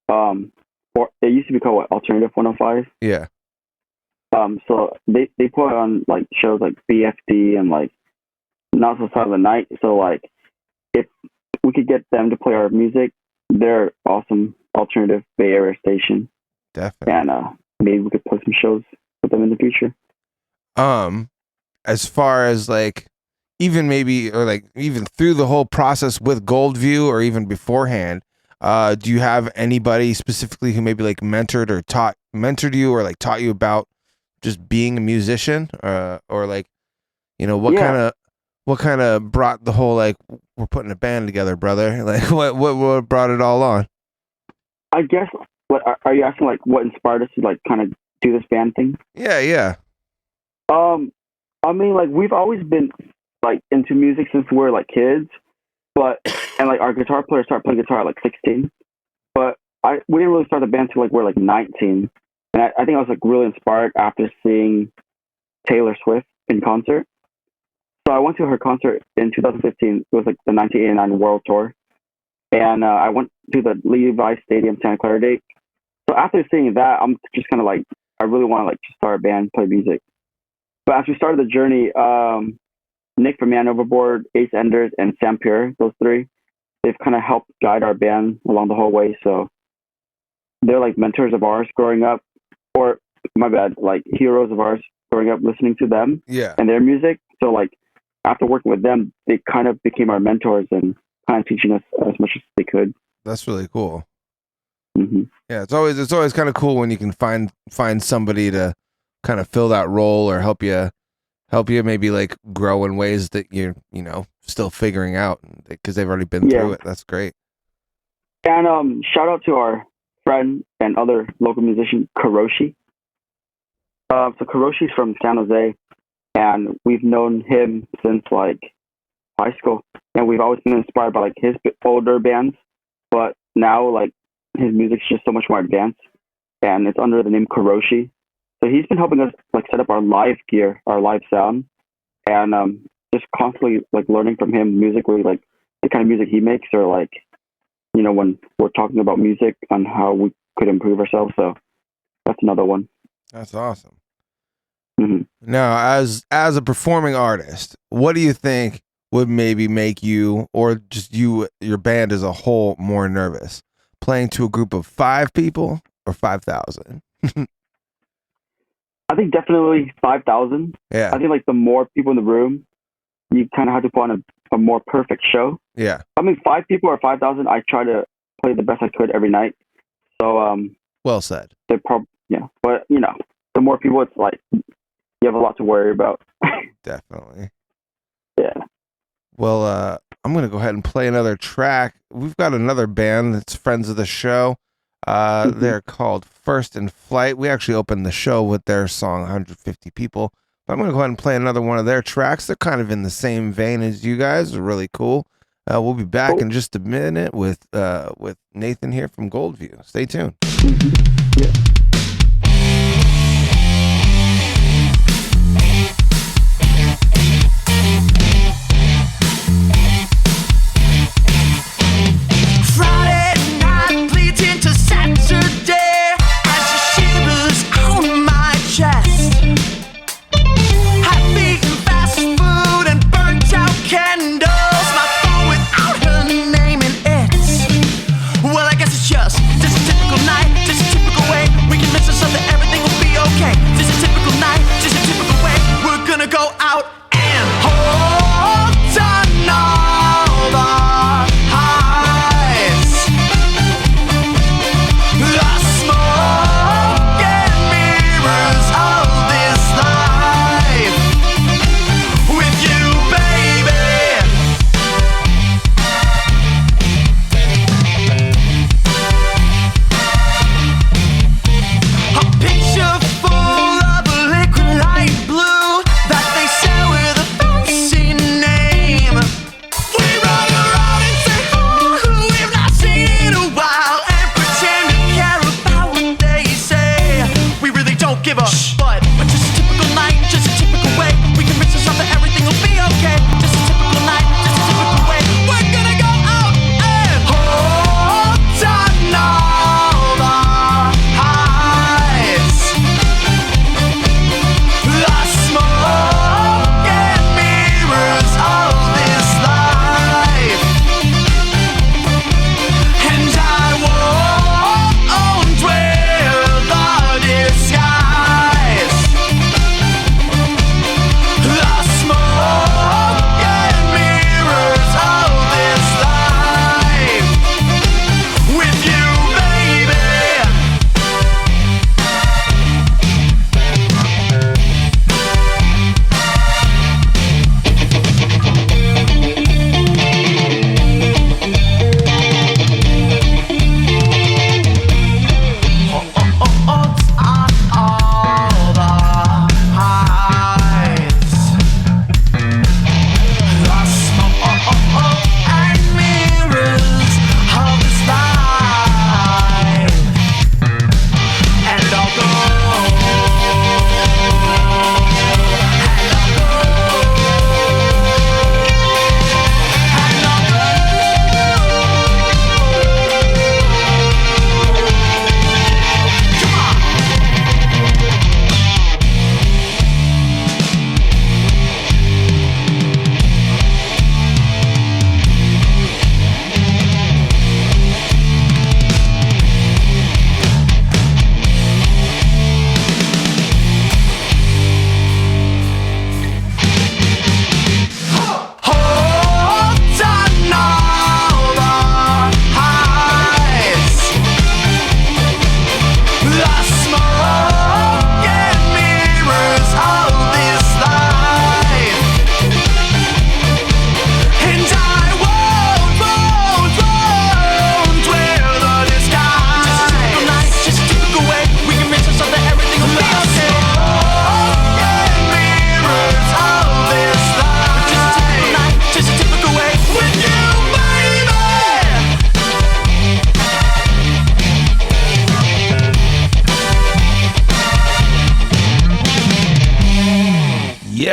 Or it used to be called what, Alternative 105. Yeah. So they put on like shows like BFD and like Not So Silent Night. So like if we could get them to play our music, they're awesome alternative Bay Area station. Definitely. And maybe we could play some shows with them in the future. As far as like even maybe or like even through the whole process with Goldview or even beforehand, do you have anybody specifically who maybe like mentored you or like taught you about just being a musician, or like, you know, what kind of brought the whole like we're putting a band together, brother? Like what brought it all on? I guess what are you asking, like what inspired us to like kind of do this band thing? Yeah. I mean, like we've always been like into music since we were like kids, and like our guitar player started playing guitar at like 16, but we didn't really start the band till like we're like 19, and I think I was like really inspired after seeing Taylor Swift in concert. So I went to her concert in 2015. It was like the 1989 World Tour, and I went to the Levi Stadium Santa Clara date. So after seeing that, I'm just kind of like I really want to like start a band, play music. But as we started the journey, Nick from Man Overboard, Ace Enders, and Sam Pure, those three, they've kind of helped guide our band along the whole way. So they're like mentors of ours growing up, or my bad, like heroes of ours growing up, listening to them and their music. So like after working with them, they kind of became our mentors and kind of teaching us as much as they could. That's really cool. Mm-hmm. Yeah, it's always kind of cool when you can find somebody to kind of fill that role or help you maybe like grow in ways that you're, you know, still figuring out because they've already been through it. That's great. And shout out to our friend and other local musician, Karoshi. So Karoshi's from San Jose, and we've known him since like high school, and we've always been inspired by like his older bands, but now like his music's just so much more advanced, and it's under the name Karoshi. So he's been helping us like set up our live gear, our live sound, and just constantly like learning from him musically, like the kind of music he makes, or like, you know, when we're talking about music on how we could improve ourselves. So that's another one. That's awesome. Mm-hmm. Now, as a performing artist, what do you think would maybe make you, or just your band as a whole, more nervous? Playing to a group of 5 people or 5,000? I think definitely 5,000. Yeah. I think like the more people in the room, you kind of have to put on a more perfect show. Yeah. I mean, 5 people or 5,000, I try to play the best I could every night. So, well said. They're but you know, the more people, it's like you have a lot to worry about. Definitely. Yeah. Well, I'm going to go ahead and play another track. We've got another band that's friends of the show. They're called First in Flight. We actually opened the show with their song 150 People. But I'm going to go ahead and play another one of their tracks. They're kind of in the same vein as you guys. They're really cool. We'll be back in just a minute with Nathan here from Goldview. Stay tuned. Yeah. Candles, my phone without her name in it. Well, I guess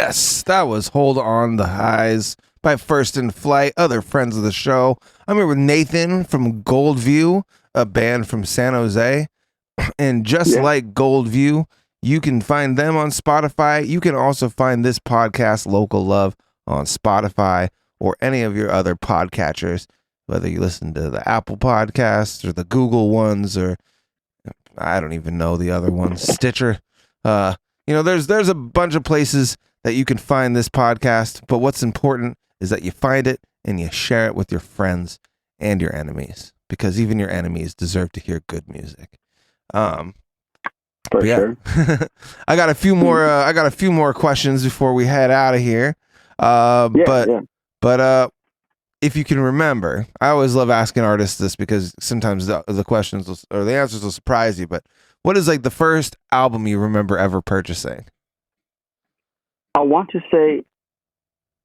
Yes, that was Hold On the Highs by First in Flight, other friends of the show. I'm here with Nathan from Goldview, a band from San Jose. And just like Goldview, you can find them on Spotify. You can also find this podcast, Local Love, on Spotify or any of your other podcatchers, whether you listen to the Apple podcasts or the Google ones, or I don't even know the other ones, Stitcher. There's a bunch of places that you can find this podcast, but what's important is that you find it and you share it with your friends and your enemies, because even your enemies deserve to hear good music. For sure. I got a few more questions before we head out of here. But if you can remember, I always love asking artists this because sometimes the questions or the answers will surprise you. But what is like the first album you remember ever purchasing? I want to say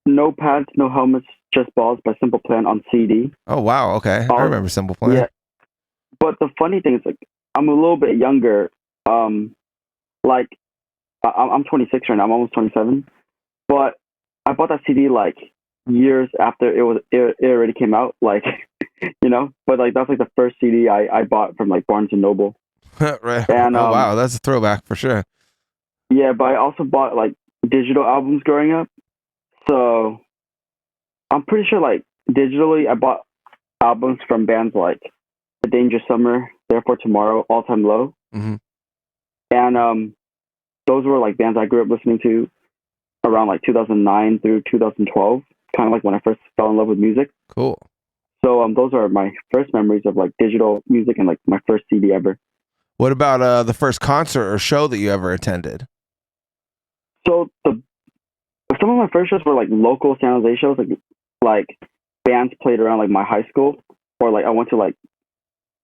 No Pads, No Helmets, Just Balls by Simple Plan on CD. Oh, wow. Okay. I remember Simple Plan. Yeah. But the funny thing is, like, I'm a little bit younger. I'm 26 right now. I'm almost 27. But I bought that CD like years after it already came out. Like, but like that's like the first CD I bought from like Barnes and Noble. Right. And, wow, that's a throwback for sure. Yeah, but I also bought like digital albums growing up. So I'm pretty sure like digitally I bought albums from bands like The Dangerous Summer, Therefore Tomorrow, All Time Low. Mm-hmm. And those were like bands I grew up listening to around like 2009 through 2012, kind of like when I first fell in love with music. Cool. So those are my first memories of like digital music and like my first CD ever. What about the first concert or show that you ever attended? So some of my first shows were like local San Jose shows, like bands played around like my high school, or like I went to like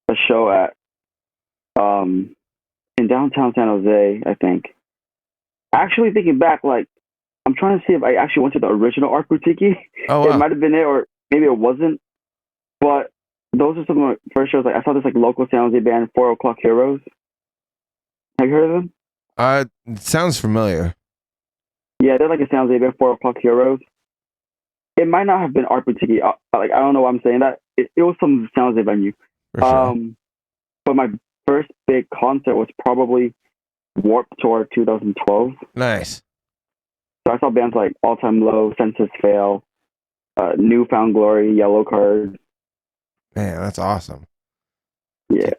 a show at in downtown San Jose, I think. Actually, thinking back, like I'm trying to see if I actually went to the original Art Boutique. Oh, wow. It might have been there, or maybe it wasn't. But those are some of my first shows. Like I saw this like local San Jose band, 4 O'Clock Heroes. Have you heard of them? It sounds familiar. Yeah, they're like a San Jose band, 4 O'Clock Heroes. It might not have been Art Boutique. Like I don't know why I'm saying that. It was some San Jose venue. For sure. But my first big concert was probably Warped Tour 2012. Nice. So I saw bands like All Time Low, Census Fail, Newfound Glory, Yellow Card. Man, that's awesome. Yeah.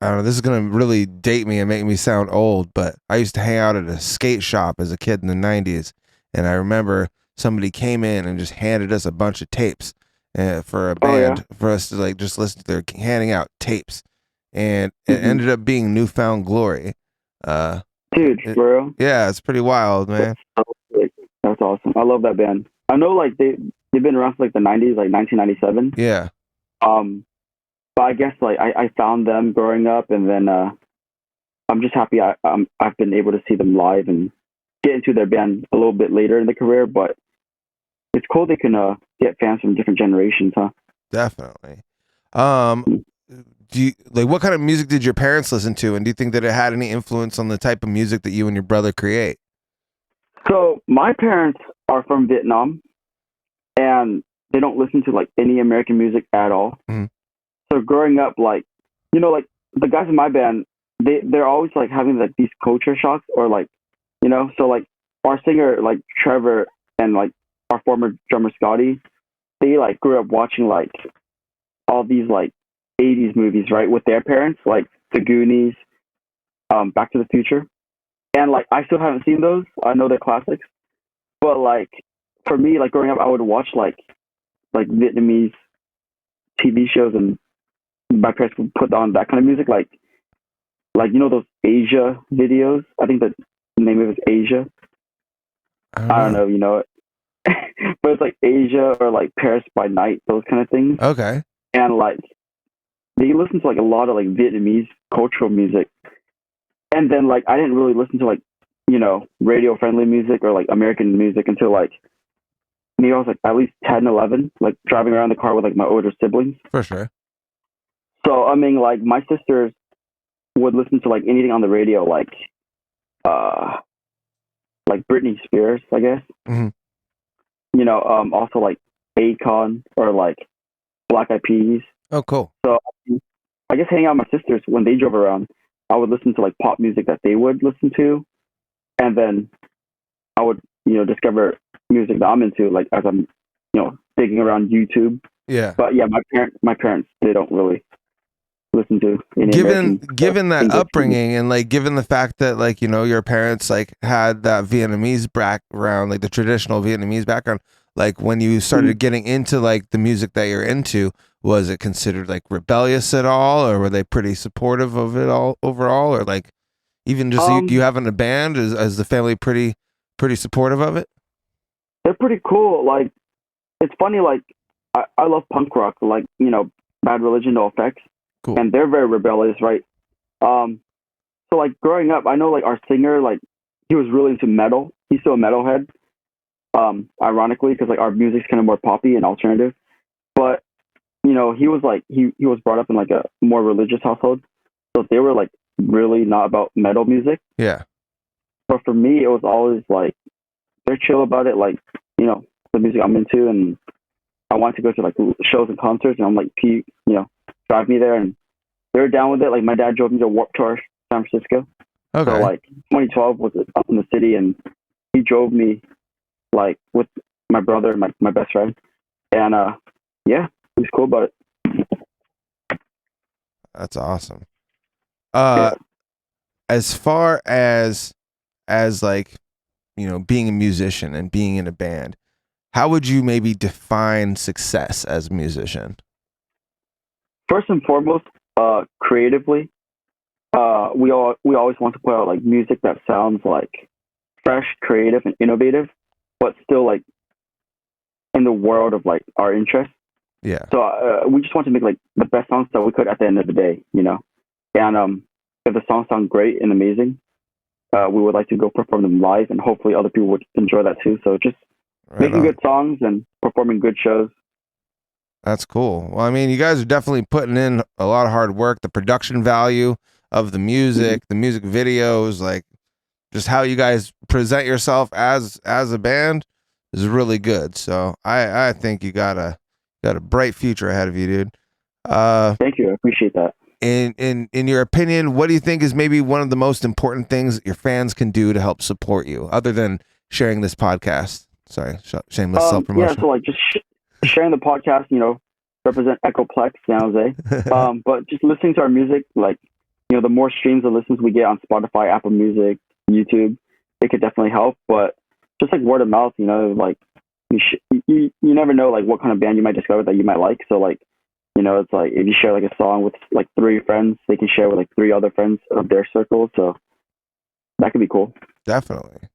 I don't know, this is going to really date me and make me sound old, but I used to hang out at a skate shop as a kid in the 90s, and I remember somebody came in and just handed us a bunch of tapes for a band, for us to like just listen to. They're handing out tapes, and it ended up being Newfound Glory. Dude, for real? Yeah, it's pretty wild, man. That's awesome. I love that band. I know like they've been around since like the 90s, like 1997. Yeah. But I guess like I found them growing up, and then I'm just happy I've been able to see them live and get into their band a little bit later in the career. But it's cool they can get fans from different generations, huh? Definitely. Do you like, what kind of music did your parents listen to, and do you think that it had any influence on the type of music that you and your brother create? So my parents are from Vietnam, and they don't listen to like any American music at all. Mm-hmm. So growing up, like, like the guys in my band, they're always like having like these culture shocks, or like, so like our singer, like Trevor, and like our former drummer Scotty, they like grew up watching like all these like 80s movies, right, with their parents, like The Goonies, Back to the Future. And like I still haven't seen those. I know they're classics. But like for me, like growing up, I would watch like Vietnamese TV shows, and my parents would put on that kind of music, like those Asia videos. I think the name of it is Asia. I don't know if you know it. But it's like Asia or like Paris by Night, those kind of things. Okay. And like they listen to like a lot of like Vietnamese cultural music. And then like I didn't really listen to like, radio friendly music or like American music until like maybe I was like at least 10, 11, like driving around the car with like my older siblings. For sure. So I mean, like my sisters would listen to like anything on the radio, like like Britney Spears, I guess. Mhm. You know, also like Akon or like Black Eyed Peas. Oh, cool. So I guess hanging out with my sisters when they drove around, I would listen to like pop music that they would listen to, and then I would, you know, discover music that I'm into, like as I'm, you know, digging around YouTube. Yeah. But yeah, my parents, they don't really listen to any Given that English upbringing and like given the fact that like, you know, your parents like had that Vietnamese background, like the traditional Vietnamese background, like when you started getting into like the music that you're into, was it considered like rebellious at all, or were they pretty supportive of it all overall, or like even just you having a band, is the family pretty supportive of it? They're pretty cool. Like, it's funny, like I love punk rock, like, you know, Bad Religion, No Effects. Cool. And they're very rebellious, right? So like growing up, I know like our singer, like he was really into metal. He's still a metalhead. Ironically, because like our music's kind of more poppy and alternative. But you know, he was like he was brought up in like a more religious household, so they were like really not about metal music. Yeah. But for me, it was always like they're chill about it, like, you know, the music I'm into, and I want to go to like shows and concerts, and I'm like, you know, drive me there, and they were down with it. Like my dad drove me to Warped Tour, San Francisco. Okay. So like 2012 was up in the city, and he drove me like with my brother, my best friend, and yeah, he was cool about it. That's awesome. As far as like, you know, being a musician and being in a band, how would you maybe define success as a musician? First and foremost, creatively, we always want to put out like music that sounds like fresh, creative, and innovative, but still like in the world of like our interests. Yeah. So we just want to make like the best songs that we could at the end of the day, you know. And if the songs sound great and amazing, we would like to go perform them live, and hopefully other people would enjoy that too. So just making good songs and performing good shows. That's cool. Well, I mean, you guys are definitely putting in a lot of hard work. The production value of the music, the music videos, like just how you guys present yourself as a band is really good. So I think you got a bright future ahead of you, dude. Thank you. I appreciate that. In your opinion, what do you think is maybe one of the most important things that your fans can do to help support you, other than sharing this podcast? Sorry, shameless self-promotion. Yeah, so like just sharing the podcast, you know, represent Echoplex, San Jose. But just listening to our music, like, you know, the more streams and listens we get on Spotify, Apple Music, YouTube, it could definitely help. But just like word of mouth, you know, like you never know like what kind of band you might discover that you might like. So like, you know, it's like if you share like a song with like 3 friends, they can share with like 3 other friends of their circle. So that could be cool. Definitely.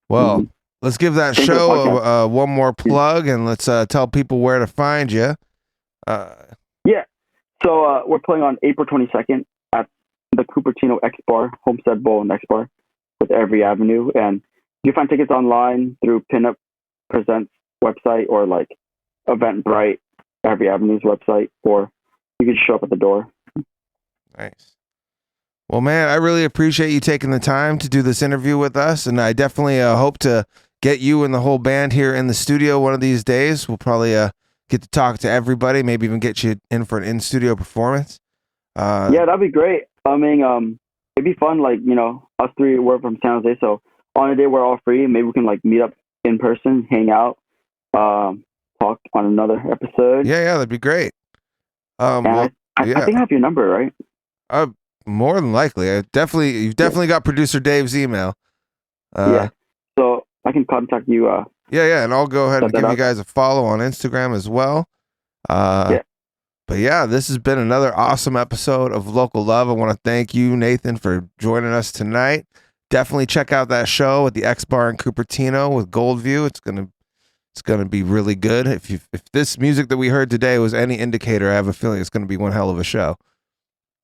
Well, let's give that show one more plug, and let's tell people where to find you. Yeah. So we're playing on April 22nd at the Cupertino X Bar, Homestead Bowl and X Bar with Every Avenue. And you can find tickets online through Pinup Presents website or like Eventbrite, Every Avenue's website, or you can show up at the door. Nice. Well, man, I really appreciate you taking the time to do this interview with us, and I definitely hope to get you and the whole band here in the studio one of these days. We'll probably get to talk to everybody, maybe even get you in for an in-studio performance. Yeah, that'd be great. I mean, it'd be fun, like, you know, us 3, we're from San Jose, so on a day we're all free, maybe we can like meet up in person, hang out, talk on another episode. Yeah, that'd be great. I think I have your number, right? More than likely. You've definitely got producer Dave's email. Yeah. So I can contact you. Yeah, and I'll go ahead and give you guys a follow on Instagram as well. Yeah. But yeah, this has been another awesome episode of Local Love. I want to thank you, Nathan, for joining us tonight. Definitely check out that show at the X Bar in Cupertino with Goldview. It's gonna be really good. If this music that we heard today was any indicator, I have a feeling it's gonna be one hell of a show.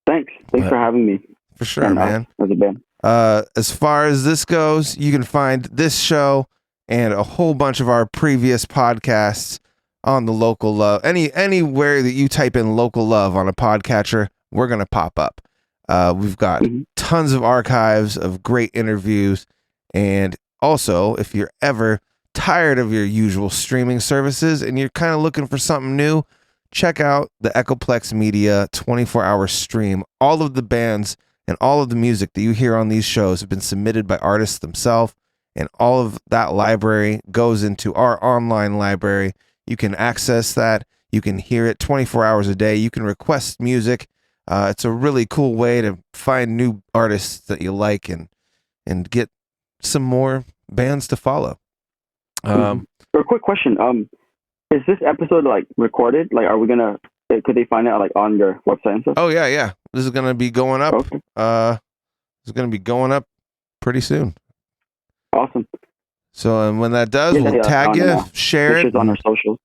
Thanks for having me. For sure, man. As a band. As far as this goes, you can find this show and a whole bunch of our previous podcasts on the Local Love. Anywhere that you type in Local Love on a podcatcher, we're gonna pop up. We've got tons of archives of great interviews, and Also, if you're ever tired of your usual streaming services and you're kind of looking for something new, check out the Echoplex Media 24-hour stream. All of the bands and all of the music that you hear on these shows have been submitted by artists themselves, and all of that library goes into our online library. You can access that. You can hear it 24 hours a day. You can request music. It's a really cool way to find new artists that you like and get some more bands to follow. A quick question. Is this episode like recorded? Like, are we gonna? Could they find it like on your website and stuff? Oh yeah. This is gonna be going up. Okay. This is gonna be going up pretty soon. Awesome. So, and when that does, we'll tag you, share it on our socials.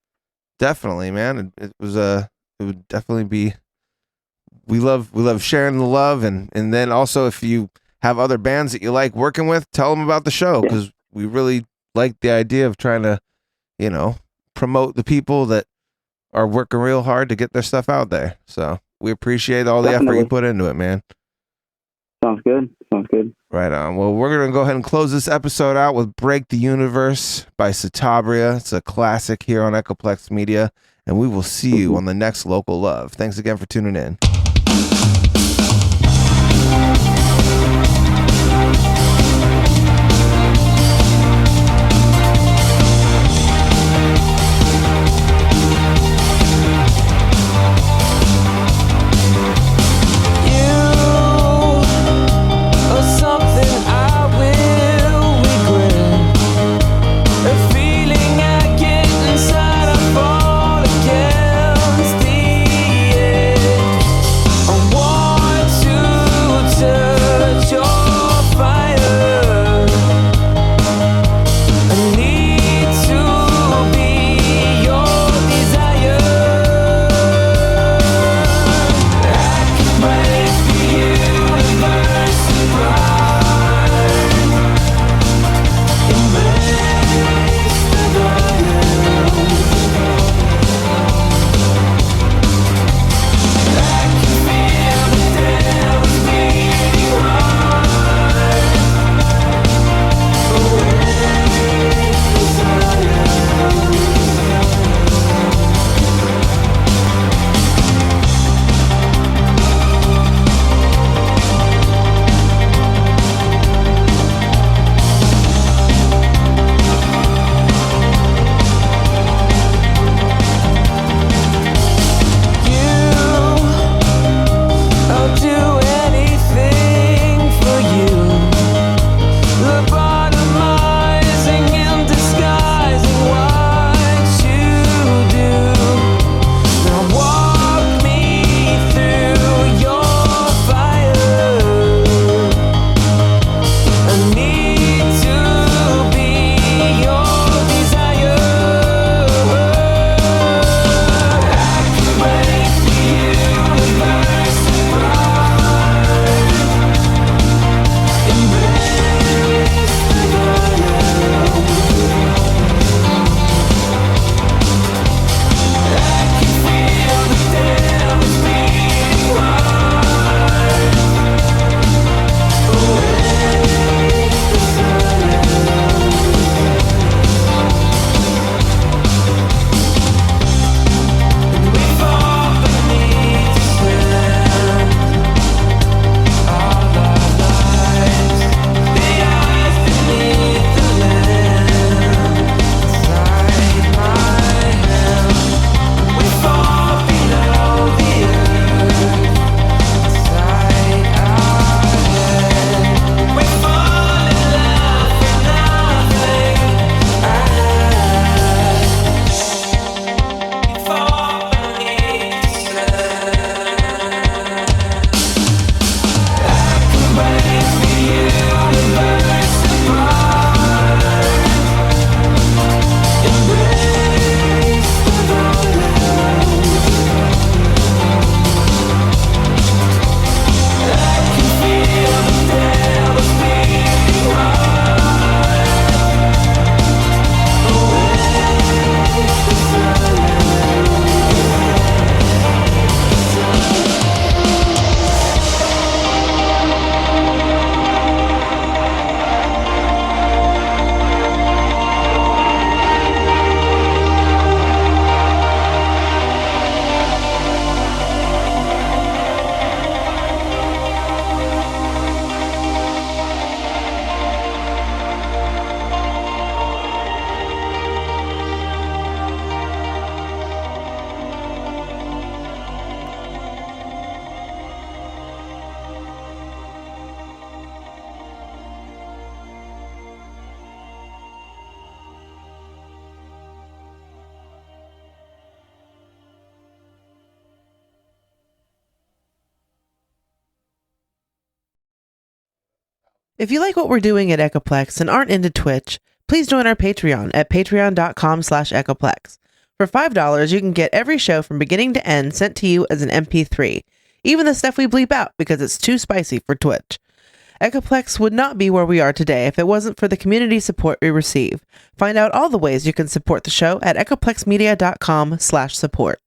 Definitely, man. It would definitely be. We love sharing the love, and then also if you have other bands that you like working with, tell them about the show, because we really like the idea of trying to, promote the people that are working real hard to get their stuff out there. So we appreciate all the effort you put into it, man. Sounds good. Right on. Well, we're going to go ahead and close this episode out with Break the Universe by Satabria. It's a classic here on Echoplex Media, and we will see you on the next Local Love. Thanks again for tuning in. If you like what we're doing at Echoplex and aren't into Twitch, please join our Patreon at patreon.com/Echoplex. For $5, you can get every show from beginning to end sent to you as an MP3, even the stuff we bleep out because it's too spicy for Twitch. Echoplex would not be where we are today if it wasn't for the community support we receive. Find out all the ways you can support the show at echoplexmedia.com/support.